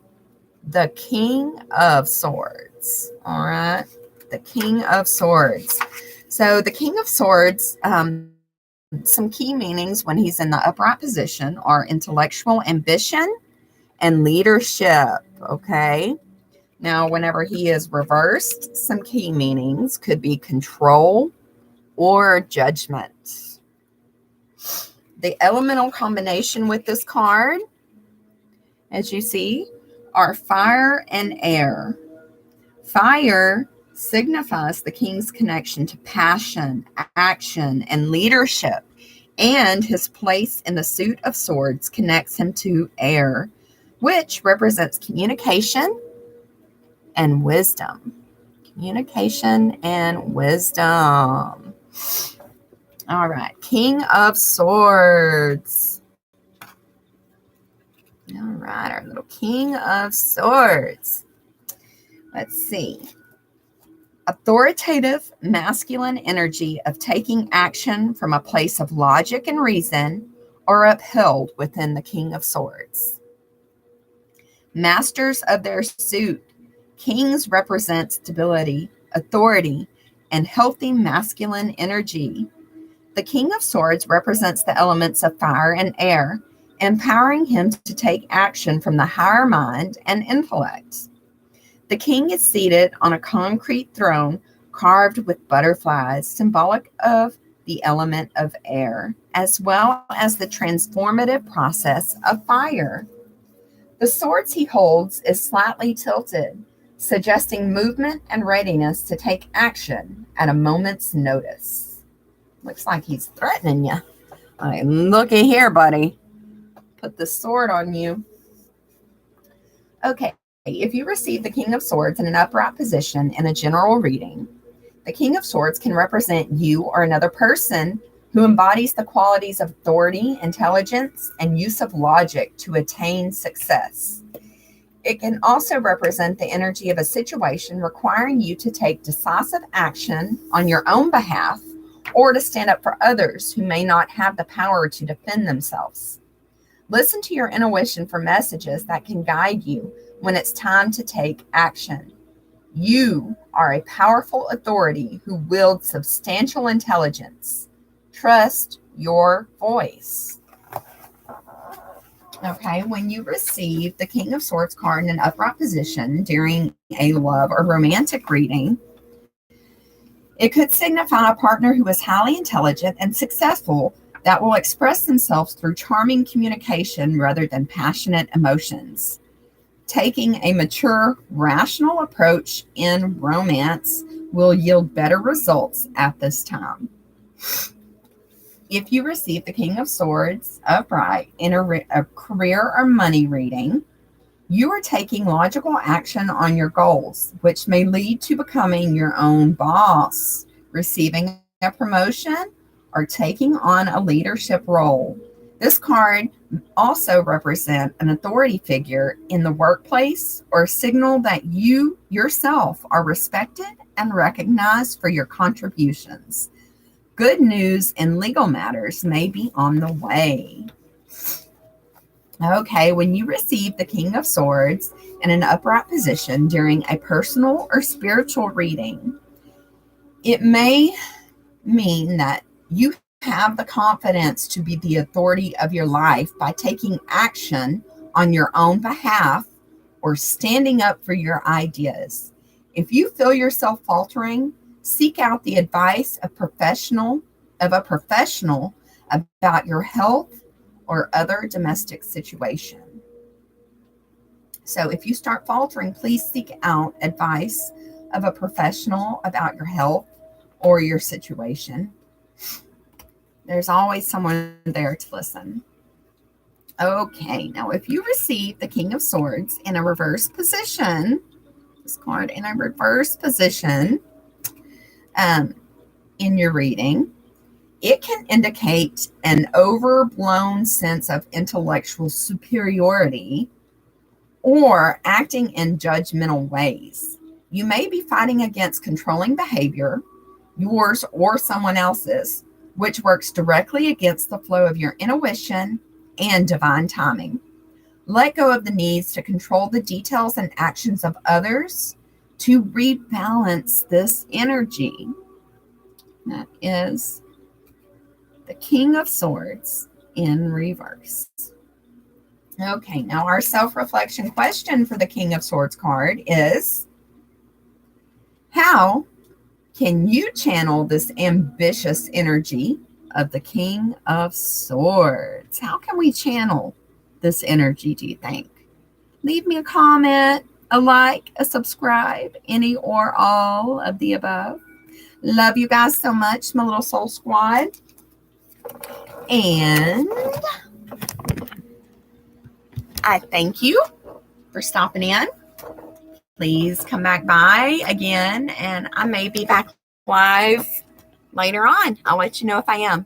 the King of Swords. All right. The King of Swords. So the King of Swords, some key meanings when he's in the upright position are intellectual ambition and leadership, okay? Now, whenever he is reversed, some key meanings could be control or judgment. The elemental combination with this card, as you see, are fire and air. Fire signifies the king's connection to passion, action, and leadership, and his place in the suit of swords connects him to air, which represents communication and wisdom. Communication and wisdom. All right, King of Swords. All right, our little King of Swords. Let's see. Authoritative masculine energy of taking action from a place of logic and reason are upheld within the King of Swords. Masters of their suit, kings represent stability, authority, and healthy masculine energy. The King of Swords represents the elements of fire and air, empowering him to take action from the higher mind and intellect. The king is seated on a concrete throne carved with butterflies, symbolic of the element of air, as well as the transformative process of fire. The swords he holds is slightly tilted, suggesting movement and readiness to take action at a moment's notice. Looks like he's threatening you. Like, looky here, buddy. Put the sword on you. Okay. If you receive the King of Swords in an upright position in a general reading, the King of Swords can represent you or another person who embodies the qualities of authority, intelligence, and use of logic to attain success. It can also represent the energy of a situation requiring you to take decisive action on your own behalf or to stand up for others who may not have the power to defend themselves. Listen to your intuition for messages that can guide you when it's time to take action. You are a powerful authority who wields substantial intelligence. Trust your voice. Okay, when you receive the King of Swords card in an upright position during a love or romantic reading, it could signify a partner who is highly intelligent and successful that will express themselves through charming communication rather than passionate emotions. Taking a mature, rational approach in romance will yield better results at this time. If you receive the King of Swords upright in a career or money reading, you are taking logical action on your goals, which may lead to becoming your own boss, receiving a promotion, or taking on a leadership role. This card also represents an authority figure in the workplace or signal that you yourself are respected and recognized for your contributions. Good news in legal matters may be on the way. Okay, when you receive the King of Swords in an upright position during a personal or spiritual reading, it may mean that you have the confidence to be the authority of your life by taking action on your own behalf or standing up for your ideas. If you feel yourself faltering, seek out the advice of a professional about your health or other domestic situation. So if you start faltering, please seek out advice of a professional about your health or your situation. There's always someone there to listen. Okay, now if you receive the King of Swords in a reverse position, this card in a reverse position in your reading, it can indicate an overblown sense of intellectual superiority or acting in judgmental ways. You may be fighting against controlling behavior, yours or someone else's, which works directly against the flow of your intuition and divine timing. Let go of the needs to control the details and actions of others to rebalance this energy. That is the King of Swords in reverse. Okay, now our self-reflection question for the King of Swords card is, how can you channel this ambitious energy of the King of Swords? How can we channel this energy, do you think? Leave me a comment, a like, a subscribe, any or all of the above. Love you guys so much, my little soul squad. And I thank you for stopping in. Please come back by again, and I may be back live later on. I'll let you know if I am.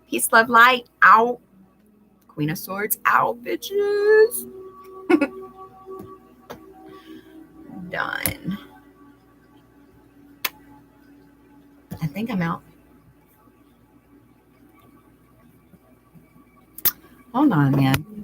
Peace, love, light, out. Queen of Swords, out, bitches. Done. I think I'm out. Hold on, man.